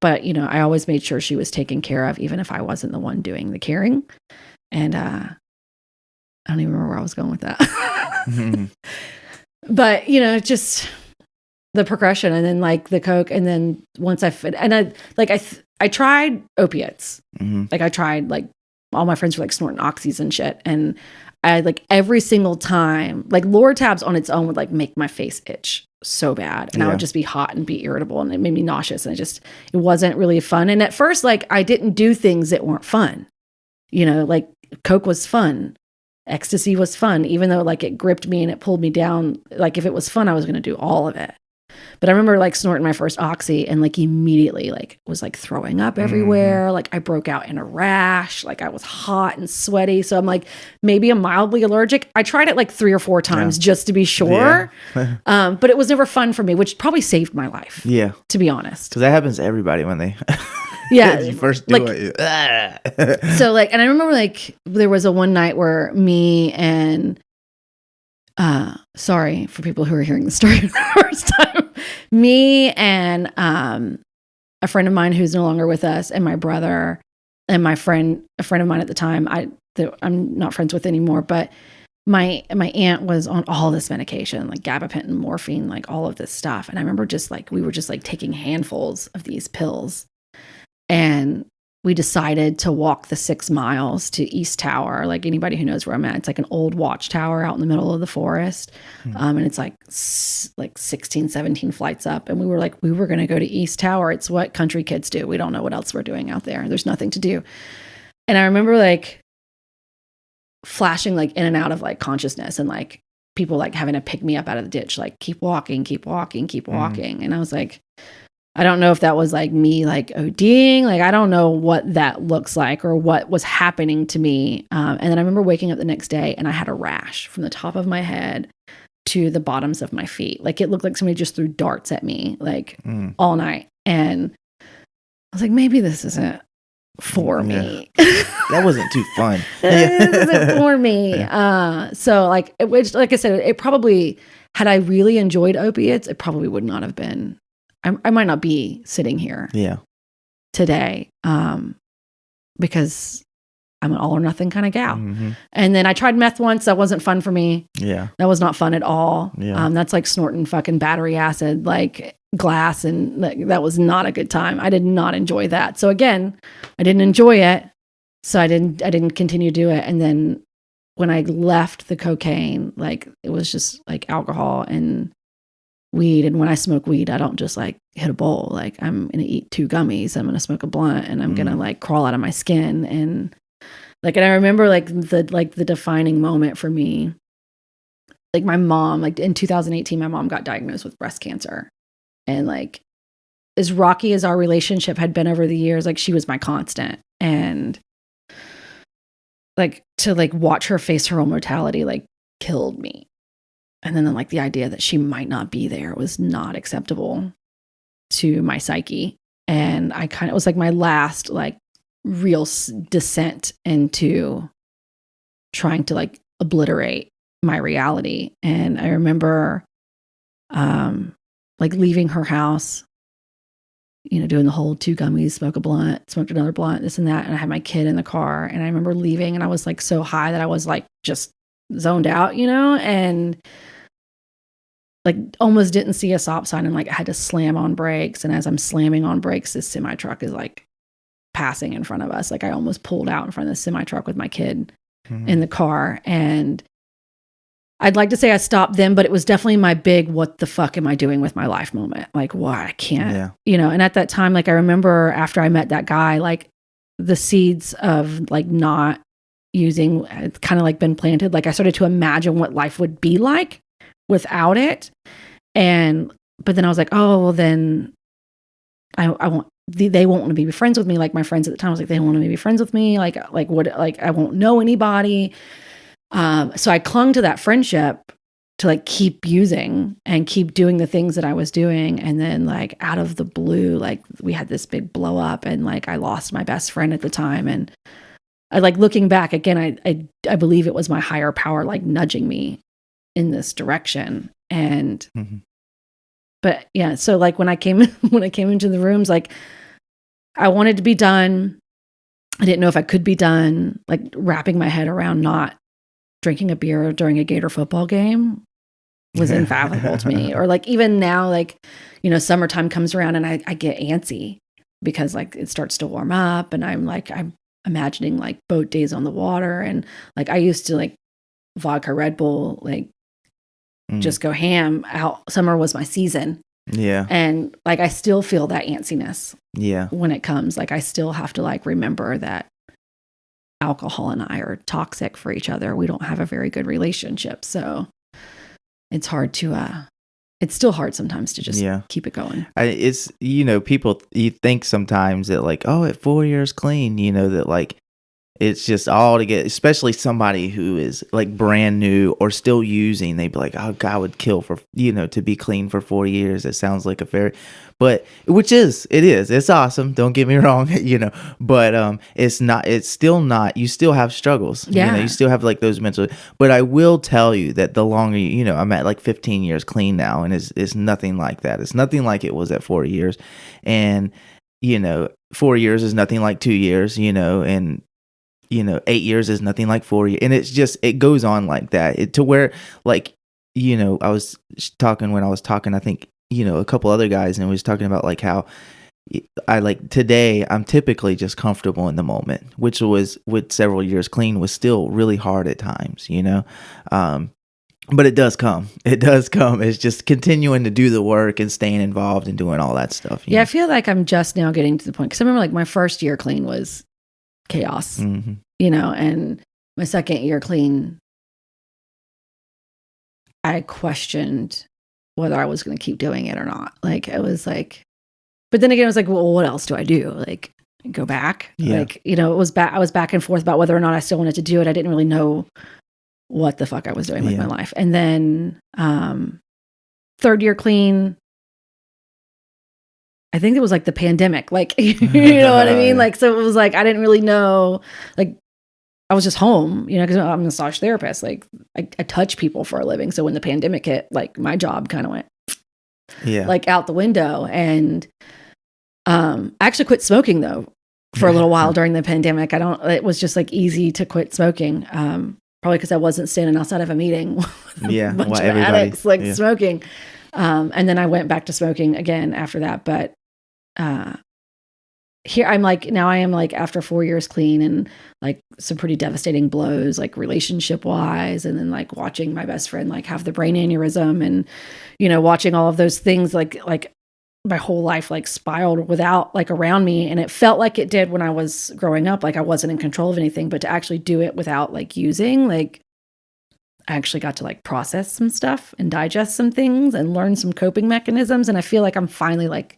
But you know, I always made sure she was taken care of, even if I wasn't the one doing the caring. And I don't even remember where I was going with that. But you know, just the progression, and then like the Coke, and then once I tried opiates. Like I tried like all my friends were like snorting oxys and shit. And I like every single time, like Lortabs on its own would like make my face itch so bad. And I would just be hot and be irritable, and it made me nauseous. And it wasn't really fun. And at first, like I didn't do things that weren't fun. You know, like Coke was fun. Ecstasy was fun, even though like it gripped me and it pulled me down. Like if it was fun, I was going to do all of it. But I remember like snorting my first oxy and like immediately like was like throwing up everywhere. Like I broke out in a rash. Like I was hot and sweaty. So I'm like, maybe I'm mildly allergic. I tried it like 3 or 4 times just to be sure. But it was never fun for me, which probably saved my life. Yeah. To be honest. Because that happens to everybody when they you first do it. So like, and I remember like there was a one night where me and sorry for people who are hearing the story for the first time. Me and a friend of mine who's no longer with us, and my brother, and a friend of mine at the time, I'm not friends with anymore, but my aunt was on all this medication, like gabapentin, morphine, like all of this stuff. And I remember just like, we were just like taking handfuls of these pills, and we decided to walk the 6 miles to East Tower. Like anybody who knows where I'm at, it's like an old watchtower out in the middle of the forest. And it's like 16, 17 flights up. And we were going to go to East Tower. It's what country kids do. We don't know what else we're doing out there. There's nothing to do. And I remember like flashing like in and out of like consciousness, and like people like having to pick me up out of the ditch, like keep walking, keep walking, keep walking. And I was like, I don't know if that was like me like ODing. Like, I don't know what that looks like or what was happening to me. And then I remember waking up the next day and I had a rash from the top of my head to the bottoms of my feet. Like it looked like somebody just threw darts at me like all night. And I was like, maybe this isn't for me. That wasn't too fun. This isn't for me. So like, which, like I said, it probably, had I really enjoyed opiates, it probably would not have been. I might not be sitting here today because I'm an all or nothing kind of gal. And then I tried meth once. That wasn't fun for me. That was not fun at all. That's like snorting fucking battery acid, like glass. And that was not a good time. I did not enjoy that. So again, I didn't enjoy it. So I didn't continue to do it. And then when I left the cocaine, like it was just like alcohol and weed. And when I smoke weed, I don't just like hit a bowl. Like I'm going to eat 2 gummies. I'm going to smoke a blunt, and I'm going to like crawl out of my skin. And like, and I remember like the defining moment for me, like my mom, like in 2018, my mom got diagnosed with breast cancer. And like, as rocky as our relationship had been over the years, like she was my constant. And like to like watch her face her own mortality, like killed me. And then like the idea that she might not be there was not acceptable to my psyche. And it was like my last like real descent into trying to like obliterate my reality. And I remember like leaving her house, you know, doing the whole 2 gummies, smoke a blunt, smoked another blunt, this and that. And I had my kid in the car, and I remember leaving, and I was like so high that I was like just zoned out, you know, and like almost didn't see a stop sign, and like I had to slam on brakes. And as I'm slamming on brakes, this semi truck is like passing in front of us. Like I almost pulled out in front of the semi truck with my kid in the car. And I'd like to say I stopped then, but it was definitely my big, what the fuck am I doing with my life moment? Like, why I can't, you know? And at that time, like I remember after I met that guy, like the seeds of like not using it's kind of like been planted. Like I started to imagine what life would be like without it. But then I was like, oh, well then I won't, they won't want to be friends with me. Like my friends at the time was like, they don't want to be friends with me. Like I won't know anybody. So I clung to that friendship to like keep using and keep doing the things that I was doing. And then like out of the blue, like we had this big blow up, and like I lost my best friend at the time. And I like looking back again, I believe it was my higher power, like nudging me in this direction. And, but yeah, so like when I came into the rooms, like I wanted to be done. I didn't know if I could be done, like wrapping my head around not drinking a beer during a Gator football game was unfathomable to me. Or like even now, like, you know, summertime comes around and I get antsy because like it starts to warm up, and I'm like, I'm imagining like boat days on the water. And like I used to like vodka Red Bull, like just go ham out. Summer was my season. Yeah. And like I still feel that antsiness. Yeah. When it comes, like I still have to like remember that alcohol and I are toxic for each other. We don't have a very good relationship. So it's hard to it's still hard sometimes to just keep it going. It's, people, you think sometimes that like, oh, at 4 years clean, that like, it's just all to get, especially somebody who is like brand new or still using, they'd be like, oh, God would kill for, to be clean for 4 years. It sounds like but it's awesome. Don't get me wrong, but it's still not, you still have struggles. Yeah. You still have like those mental, but I will tell you that the longer, I'm at like 15 years clean now, and it's nothing like that. It's nothing like it was at 4 years. And, 4 years is nothing like 2 years, and 8 years is nothing like 4 years. And it's just, it goes on like that to where like, I was talking, I think, a couple other guys, and we was talking about like how I like today, I'm typically just comfortable in the moment, which was with several years clean was still really hard at times, but it does come. It's just continuing to do the work and staying involved and doing all that stuff. I feel like I'm just now getting to the point, because I remember like my first year clean was chaos, and my second year clean, I questioned whether I was going to keep doing it or not. Like it was like, but then again, it was like, well, what else do I do? Like go back? Like, it was I was back and forth about whether or not I still wanted to do it. I didn't really know what the fuck I was doing with my life. And then, third year clean, I think it was like the pandemic, like, you know what I mean? Like, so it was like, I didn't really know, like, I was just home, because I'm a massage therapist. Like, I touch people for a living. So when the pandemic hit, like, my job kind of went, like, out the window. And I actually quit smoking, though, for a little while during the pandemic. It was just, like, easy to quit smoking. Probably because I wasn't standing outside of a meeting with a bunch of addicts, like, smoking. And then I went back to smoking again after that. But here I am like after 4 years clean, and like some pretty devastating blows, like relationship wise, and then like watching my best friend like have the brain aneurysm, and watching all of those things like my whole life like spiraled without like around me. And it felt like it did when I was growing up, like I wasn't in control of anything, but to actually do it without like using, like I actually got to like process some stuff and digest some things and learn some coping mechanisms. And I feel like I'm finally like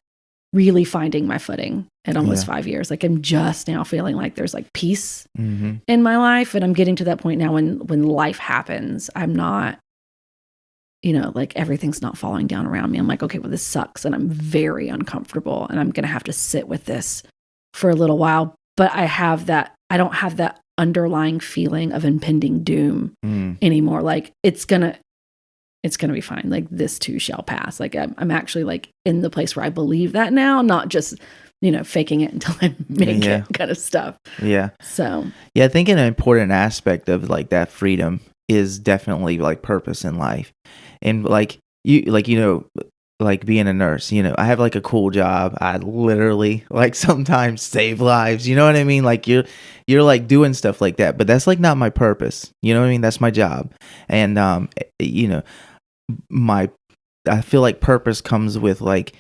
really finding my footing at almost 5 years. Like I'm just now feeling like there's like peace in my life. And I'm getting to that point now when life happens, I'm not, like everything's not falling down around me. I'm like, okay, well, this sucks. And I'm very uncomfortable, and I'm going to have to sit with this for a little while. But I don't have that underlying feeling of impending doom anymore. Like it's going to be fine. Like this too shall pass. Like I'm actually like in the place where I believe that now, not just, faking it until I make it kind of stuff. Yeah. So. Yeah. I think an important aspect of like that freedom is definitely like purpose in life. And like like being a nurse, I have like a cool job. I literally like sometimes save lives. You know what I mean? Like you're like doing stuff like that, but that's like not my purpose. You know what I mean? That's my job. And, I feel like purpose comes with like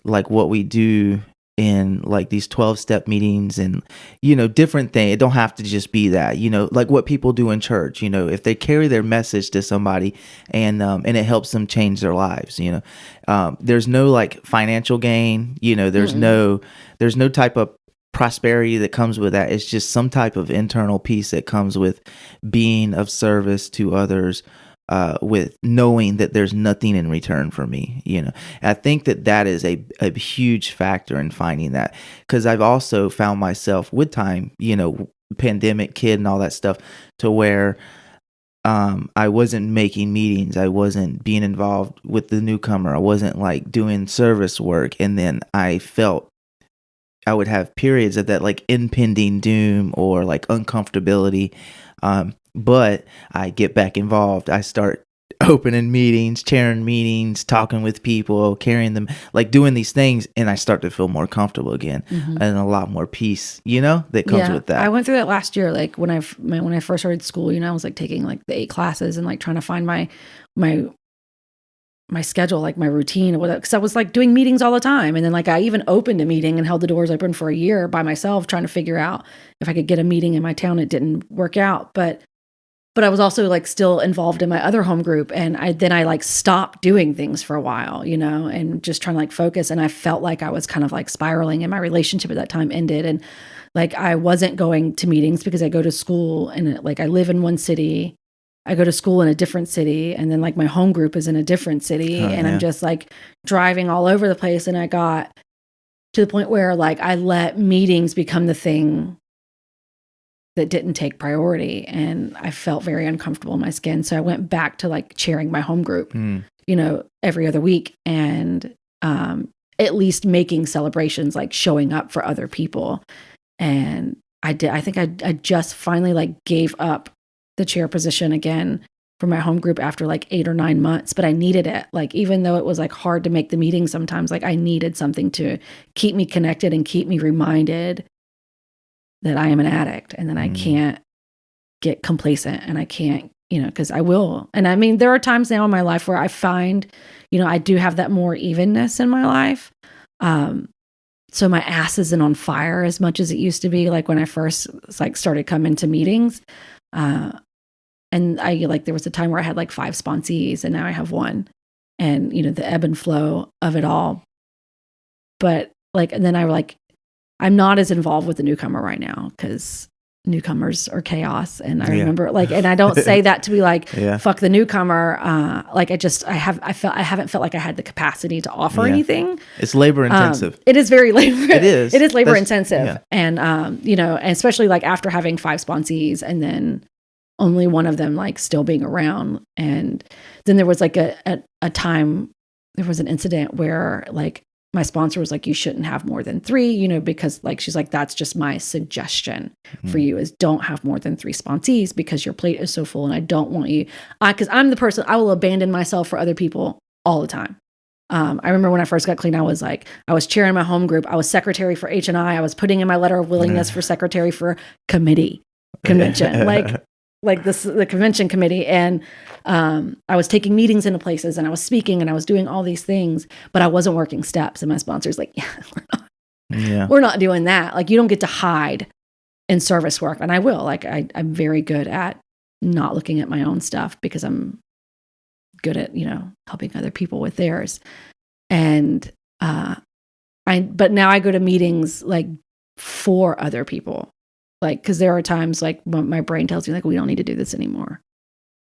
what we do in like these 12-step meetings and, different things. It don't have to just be that, like what people do in church, if they carry their message to somebody and it helps them change their lives, there's no like financial gain, there's no type of prosperity that comes with that. It's just some type of internal peace that comes with being of service to others, with knowing that there's nothing in return for me. I think that is a huge factor in finding that, because I've also found myself with time, pandemic kid and all that stuff, to where I wasn't making meetings, I wasn't being involved with the newcomer, I wasn't like doing service work, and then I felt I would have periods of that like impending doom or like uncomfortability. But I get back involved. I start opening meetings, chairing meetings, talking with people, carrying them, like doing these things, and I start to feel more comfortable again, and a lot more peace, that comes with that. I went through that last year. Like when I first started school, I was like taking like the 8 classes and like trying to find my schedule, like my routine, because I was like doing meetings all the time. And then like I even opened a meeting and held the doors open for a year by myself, trying to figure out if I could get a meeting in my town. It didn't work out, but I was also like still involved in my other home group. And I like stopped doing things for a while, and just trying to like focus. And I felt like I was kind of like spiraling, and my relationship at that time ended. And like, I wasn't going to meetings because I go to school and like I live in one city, I go to school in a different city, and then like my home group is in a different city. I'm just like driving all over the place. And I got to the point where like I let meetings become the thing that didn't take priority, and I felt very uncomfortable in my skin. So I went back to like chairing my home group, every other week, and at least making celebrations, like showing up for other people. And I think I just finally like gave up the chair position again for my home group after like 8 or 9 months, but I needed it. Like, even though it was like hard to make the meeting sometimes, like I needed something to keep me connected and keep me reminded that I am an addict, and that I can't get complacent, and I can't, because I will. And I mean, there are times now in my life where I find, I do have that more evenness in my life. So my ass isn't on fire as much as it used to be, like when I first like started coming to meetings. And I like, there was a time where I had like 5 sponsees, and now I have 1, and the ebb and flow of it all. But like, and then I'm not as involved with the newcomer right now, because newcomers are chaos. And I remember like, and I don't say that to be like, fuck the newcomer. Like I haven't felt like I had the capacity to offer anything. It's labor intensive. It is very labor. It is. It is labor intensive. Yeah. And, and especially like after having 5 sponsees, and then only one of them like still being around. And then there was like a time, there was an incident where like my sponsor was like, you shouldn't have more than 3, because like, she's like, that's just my suggestion for you, is don't have more than 3 sponsees, because your plate is so full, and I don't want you, because I'm the person, I will abandon myself for other people all the time. I remember when I first got clean, I was chairing my home group. I was secretary for H&I. I was putting in my letter of willingness for secretary for convention, like this, the convention committee. And I was taking meetings into places, and I was speaking, and I was doing all these things, but I wasn't working steps. And my sponsor's like, we're not doing that. Like, you don't get to hide in service work. And I will, like, I'm very good at not looking at my own stuff, because I'm good at, helping other people with theirs. And but now I go to meetings like for other people. Like, because there are times like when my brain tells me like, we don't need to do this anymore.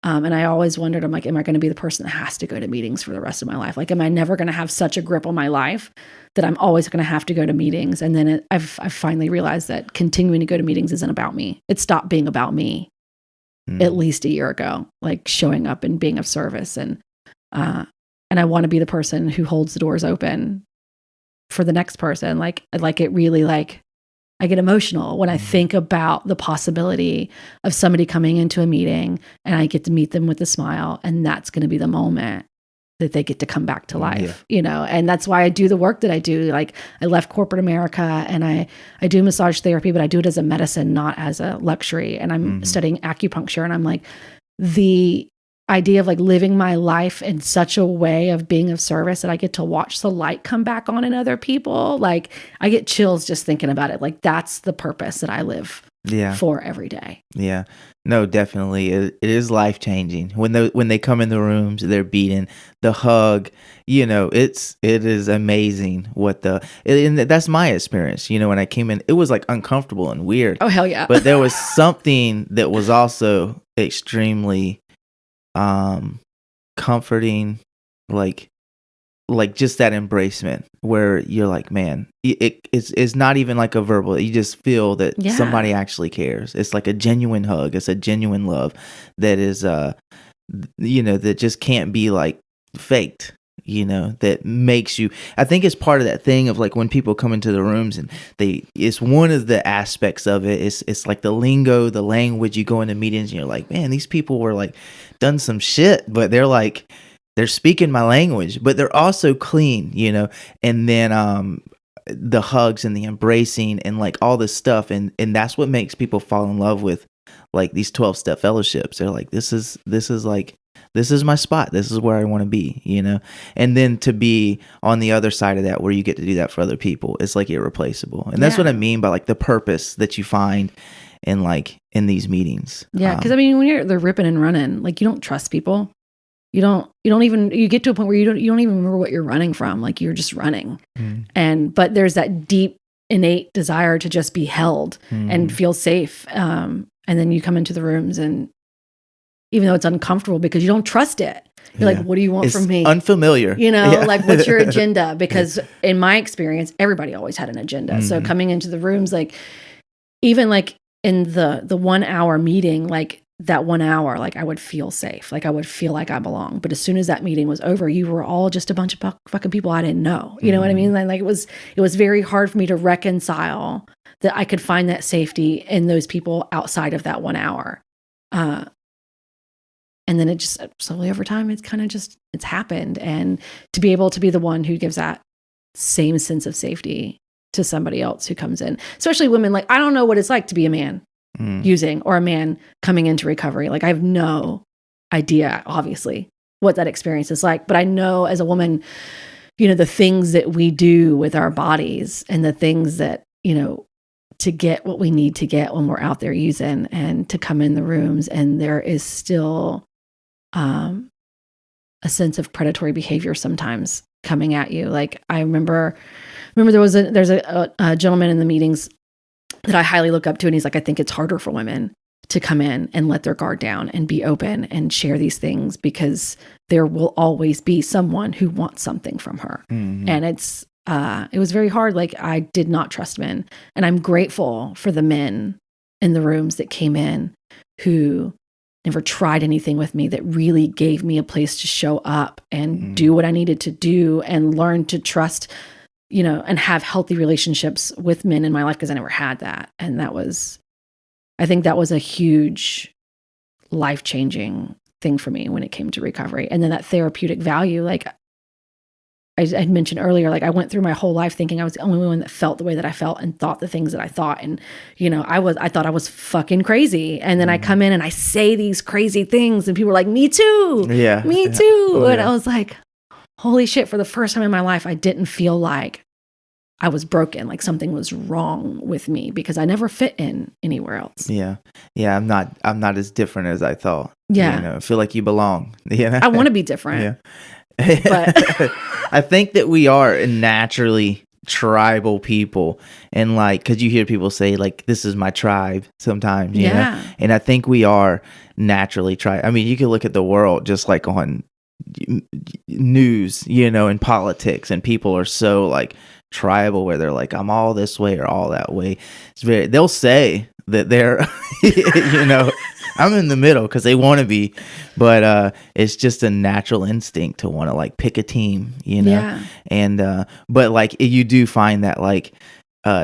And I always wondered, I'm like, am I going to be the person that has to go to meetings for the rest of my life? Like, am I never going to have such a grip on my life that I'm always going to have to go to meetings? And then I've finally realized that continuing to go to meetings isn't about me. It stopped being about me at least a year ago, like showing up and being of service. And I want to be the person who holds the doors open for the next person. Like it really, like, I get emotional when I think about the possibility of somebody coming into a meeting and I get to meet them with a smile, and that's going to be the moment that they get to come back to life, and that's why I do the work that I do. Like, I left corporate America, and I do massage therapy, but I do it as a medicine, not as a luxury. And I'm studying acupuncture, and I'm like, the idea of like living my life in such a way of being of service that I get to watch the light come back on in other people. Like, I get chills just thinking about it. Like, that's the purpose that I live for every day. Yeah, no, definitely. It is life-changing. When they come in the rooms, they're beating, the hug, it is amazing and that's my experience. When I came in, it was like uncomfortable and weird. Oh, hell yeah. But there was something that was also extremely comforting, like just that embracement where you're like, man, it's not even like a verbal, you just feel that somebody actually cares. It's like a genuine hug. It's a genuine love that is that just can't be like faked, that makes you, I think it's part of that thing of like when people come into the rooms and it's one of the aspects of it. It's like the lingo, the language. You go into meetings and you're like, man, these people were like done some shit, but they're speaking my language, but they're also clean, you know. And then the hugs and the embracing and like all this stuff, and that's what makes people fall in love with like these 12-step fellowships. They're like, this is my spot. This is where I want to be, you know? And then to be on the other side of that, where you get to do that for other people, it's like irreplaceable. And that's what I mean by like the purpose that you find in these meetings. Yeah. Cause I mean, when they're ripping and running, like you don't trust people. You get to a point where you don't even remember what you're running from. Like you're just running. But there's that deep innate desire to just be held and feel safe. And then you come into the rooms, and even though it's uncomfortable because you don't trust it, you're like, what do you want from me? Unfamiliar. You know, like what's your agenda? Because in my experience, everybody always had an agenda. So coming into the rooms, like even like in the 1 hour meeting, like that 1 hour, like I would feel safe. Like I would feel like I belong. But as soon as that meeting was over, you were all just a bunch of fucking people I didn't know. You know what I mean? Like it was very hard for me to reconcile that I could find that safety in those people outside of that 1 hour. And then it just slowly over time, it's kind of just, it's happened. And to be able to be the one who gives that same sense of safety to somebody else who comes in, especially women, like, I don't know what it's like to be a man using, or a man coming into recovery. Like I have no idea, obviously, what that experience is like, but I know as a woman, you know, the things that we do with our bodies and the things that, you know, to get what we need to get when we're out there using, and to come in the rooms, and there is still a sense of predatory behavior sometimes coming at you. Like I remember there's a gentleman in the meetings that I highly look up to, and he's like, I think it's harder for women to come in and let their guard down and be open and share these things, because there will always be someone who wants something from her. And it was very hard. Like I did not trust men, and I'm grateful for the men in the rooms that came in who never tried anything with me, that really gave me a place to show up and do what I needed to do, and learn to trust, you know, and have healthy relationships with men in my life, because I never had that. And I think that was a huge life-changing thing for me when it came to recovery. And then that therapeutic value, like I had mentioned earlier, like I went through my whole life thinking I was the only one that felt the way that I felt and thought the things that I thought. And, you know, I thought I was fucking crazy. And then I come in and I say these crazy things, and people are like, me too. Yeah. Me too. Oh, and I was like, holy shit, for the first time in my life, I didn't feel like I was broken, like something was wrong with me, because I never fit in anywhere else. Yeah. Yeah. I'm not as different as I thought. Yeah. You know, I feel like you belong. You know? I want to be different. Yeah. But I think that we are naturally tribal people, and like, because you hear people say like, this is my tribe sometimes, you know? And I think we are naturally tribe. I mean, you can look at the world just like on news, you know, and politics, and people are so like tribal, where they're like, I'm all this way or all that way. They'll say that they're you know, I'm in the middle because they want to be, but it's just a natural instinct to want to like pick a team, you know. Yeah. And but like you do find that like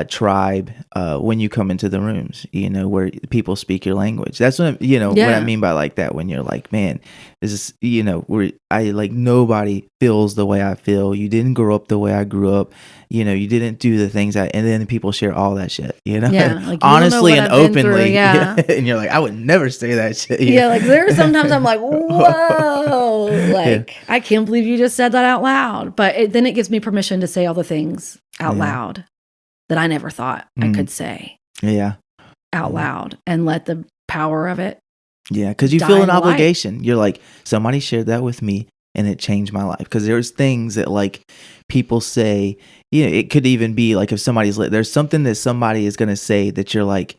tribe when you come into the rooms, you know, where people speak your language. That's what what I mean by like that, when you're like, man, this is, you know, where I like, nobody feels the way I feel. You didn't grow up the way I grew up. You know, you didn't do the things and then people share all that shit, you know, like, honestly and openly. And you're like, I would never say that shit. Yeah. Like there are sometimes I'm like, whoa, like I can't believe you just said that out loud. But then it gives me permission to say all the things out loud that I never thought I could say out loud, and let the power of it. Yeah. Because you feel an obligation. You're like, somebody shared that with me and it changed my life. Because there's things that like people say, you know, it could even be like, if there's something that somebody is going to say that you're like,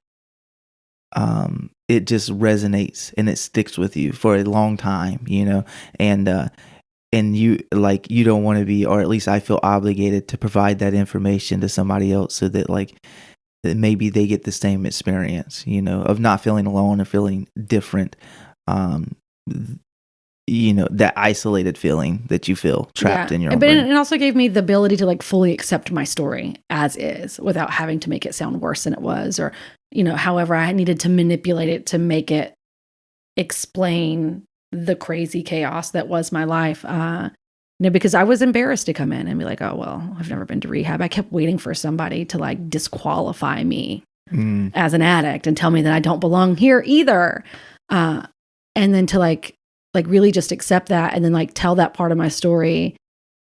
it just resonates and it sticks with you for a long time, you know, and you like, you don't want to be, or at least I feel obligated to provide that information to somebody else, so that like that maybe they get the same experience, you know, of not feeling alone or feeling different. You know, that isolated feeling that you feel trapped in your own brain. But it also gave me the ability to like fully accept my story as is, without having to make it sound worse than it was, or, you know, however I needed to manipulate it to make it explain the crazy chaos that was my life. Because I was embarrassed to come in and be like, oh, well, I've never been to rehab. I kept waiting for somebody to like disqualify me as an addict and tell me that I don't belong here either. And then to like really just accept that and then like tell that part of my story,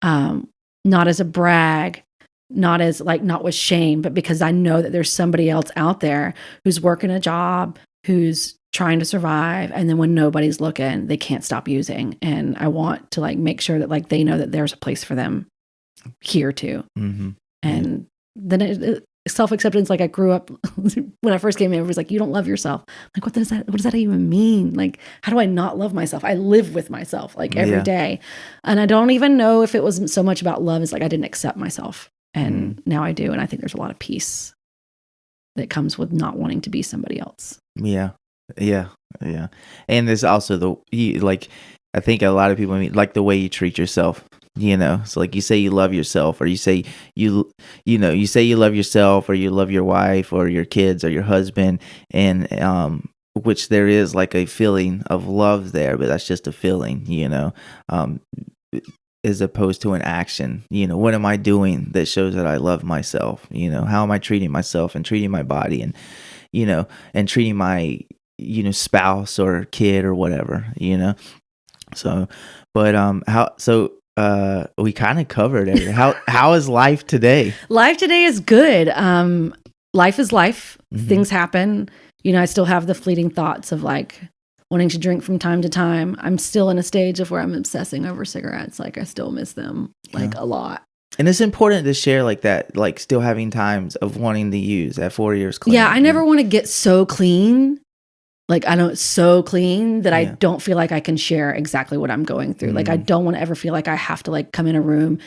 not as a brag, not with shame, but because I know that there's somebody else out there who's working a job, who's trying to survive. And then when nobody's looking, they can't stop using. And I want to like make sure that like they know that there's a place for them here too. Mm-hmm. And then self-acceptance, like I grew up when I first came in, it was like, you don't love yourself. Like, what does that even mean? Like, how do I not love myself? I live with myself like every day. And I don't even know if it was so much about love as like I didn't accept myself. And now I do. And I think there's a lot of peace that comes with not wanting to be somebody else. Yeah. And there's also I think a lot of people mean like the way you treat yourself. It's like you say you love yourself, or you say you say you love yourself, or you love your wife or your kids or your husband, and which there is like a feeling of love there, but that's just a feeling, as opposed to an action. What am I doing that shows that I love myself? How am I treating myself and treating my body, and and treating my spouse or kid or whatever, so we kind of covered it. How is life today? Life today is good. Life is life. Mm-hmm. Things happen. I still have the fleeting thoughts of like wanting to drink from time to time. I'm still in a stage of where I'm obsessing over cigarettes. Like I still miss them like a lot. And it's important to share like that, like still having times of wanting to use at 4 years clean. Yeah, I never want to get so clean. Like I know it's so clean that I don't feel like I can share exactly what I'm going through. Like I don't want to ever feel like I have to like come in a room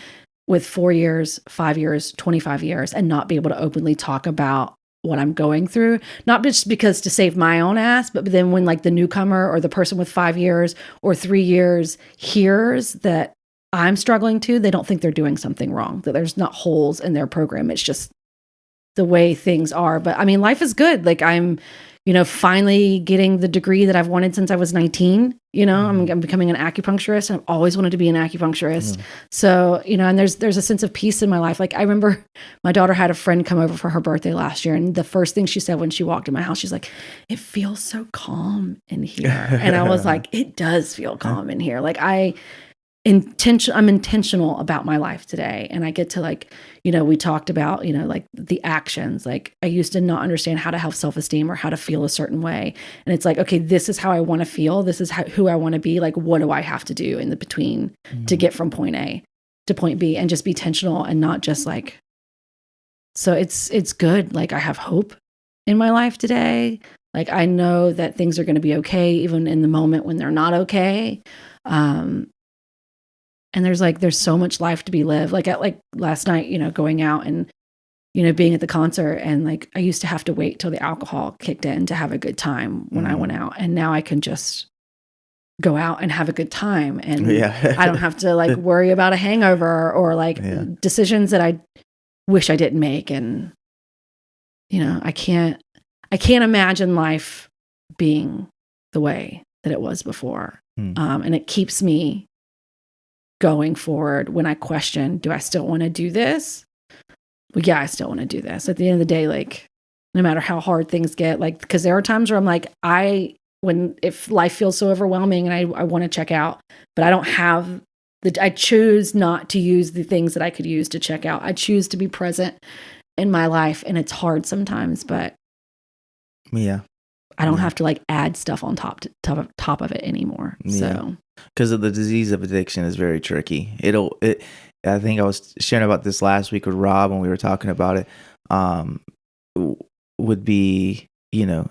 with 4 years, 5 years, 25 years and not be able to openly talk about what I'm going through. Not just because to save my own ass, but then when like the newcomer or the person with 5 years or 3 years hears that I'm struggling too, they don't think they're doing something wrong, that there's not holes in their program. It's just the way things are. But I mean, life is good. Like I'm, finally getting the degree that I've wanted since I was 19. I'm becoming an acupuncturist, and I've always wanted to be an acupuncturist. So, and there's a sense of peace in my life. Like I remember my daughter had a friend come over for her birthday last year, and the first thing she said when she walked in my house, she's like, "It feels so calm in here." And I was like, "It does feel calm in here." Like I'm intentional about my life today. And I get to like, we talked about, like the actions. Like I used to not understand how to have self-esteem or how to feel a certain way. And it's like, okay, this is how I want to feel. This is who I want to be. Like, what do I have to do in the between to get from point A to point B, and just be intentional and not just like, so it's good. Like I have hope in my life today. Like I know that things are going to be okay, even in the moment when they're not okay. And there's so much life to be lived. Like last night, going out and, being at the concert, and like, I used to have to wait till the alcohol kicked in to have a good time when I went out. And now I can just go out and have a good time. And I don't have to like worry about a hangover or like decisions that I wish I didn't make. And, I can't imagine life being the way that it was before. And it keeps me going forward when I question, do I still want to do this? Well, yeah, I still want to do this. At the end of the day, like, no matter how hard things get, like, because there are times where I'm like, if life feels so overwhelming and I want to check out, but I don't have I choose not to use the things that I could use to check out. I choose to be present in my life, and it's hard sometimes, but I don't have to like add stuff on top of it anymore. So because of the disease of addiction is very tricky. I think I was sharing about this last week with Rob when we were talking about it. Would be, do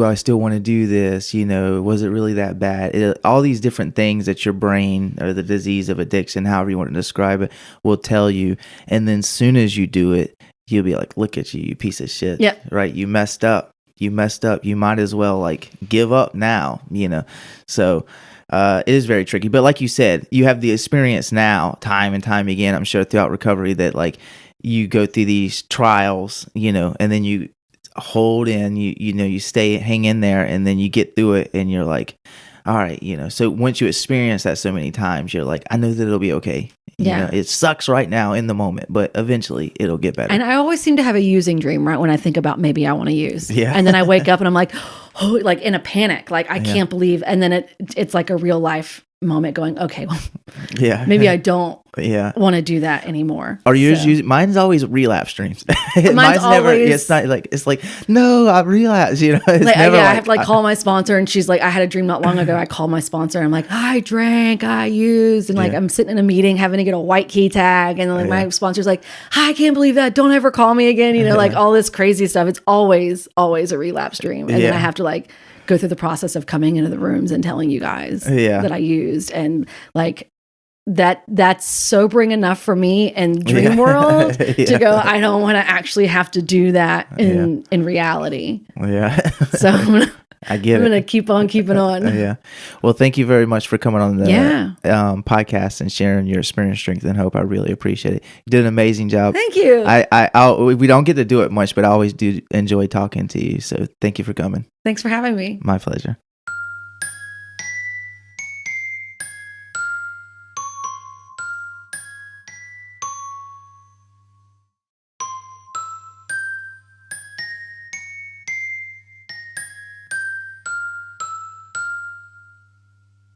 I still want to do this? Was it really that bad? All these different things that your brain, or the disease of addiction, however you want to describe it, will tell you. And then soon as you do it, you'll be like, look at you, you piece of shit. Yep. Right? You messed up. You might as well like give up now, So it is very tricky. But like you said, you have the experience now, time and time again, I'm sure throughout recovery, that like you go through these trials, and then you hold in, you stay, hang in there, and then you get through it, and you're like, all right, so once you experience that so many times, you're like, I know that it'll be okay. It sucks right now in the moment, but eventually it'll get better. And I always seem to have a using dream, right? When I think about maybe I want to use. Yeah. And then I wake up and I'm like, oh, like in a panic, like I can't believe. And then it's like a real life moment going, okay, well, maybe I don't want to do that anymore. Are yours using? Mine's always relapse dreams. mine's never. Always, it's not like, it's like, no, I relapsed. It's like, never. I have to like call my sponsor, and she's like, I had a dream not long ago. I called my sponsor, and I'm like, I drank, I used, and like I'm sitting in a meeting having to get a white key tag, and then like my sponsor's like, I can't believe that. Don't ever call me again. Like all this crazy stuff. It's always a relapse dream, and then I have to like go through the process of coming into the rooms and telling you guys that I used, and like that's sobering enough for me in dream world to go, I don't want to actually have to do that in reality. So I'm going to keep on keeping on. Well, thank you very much for coming on the podcast and sharing your experience, strength, and hope. I really appreciate it. You did an amazing job. Thank you. We don't get to do it much, but I always do enjoy talking to you. So thank you for coming. Thanks for having me. My pleasure.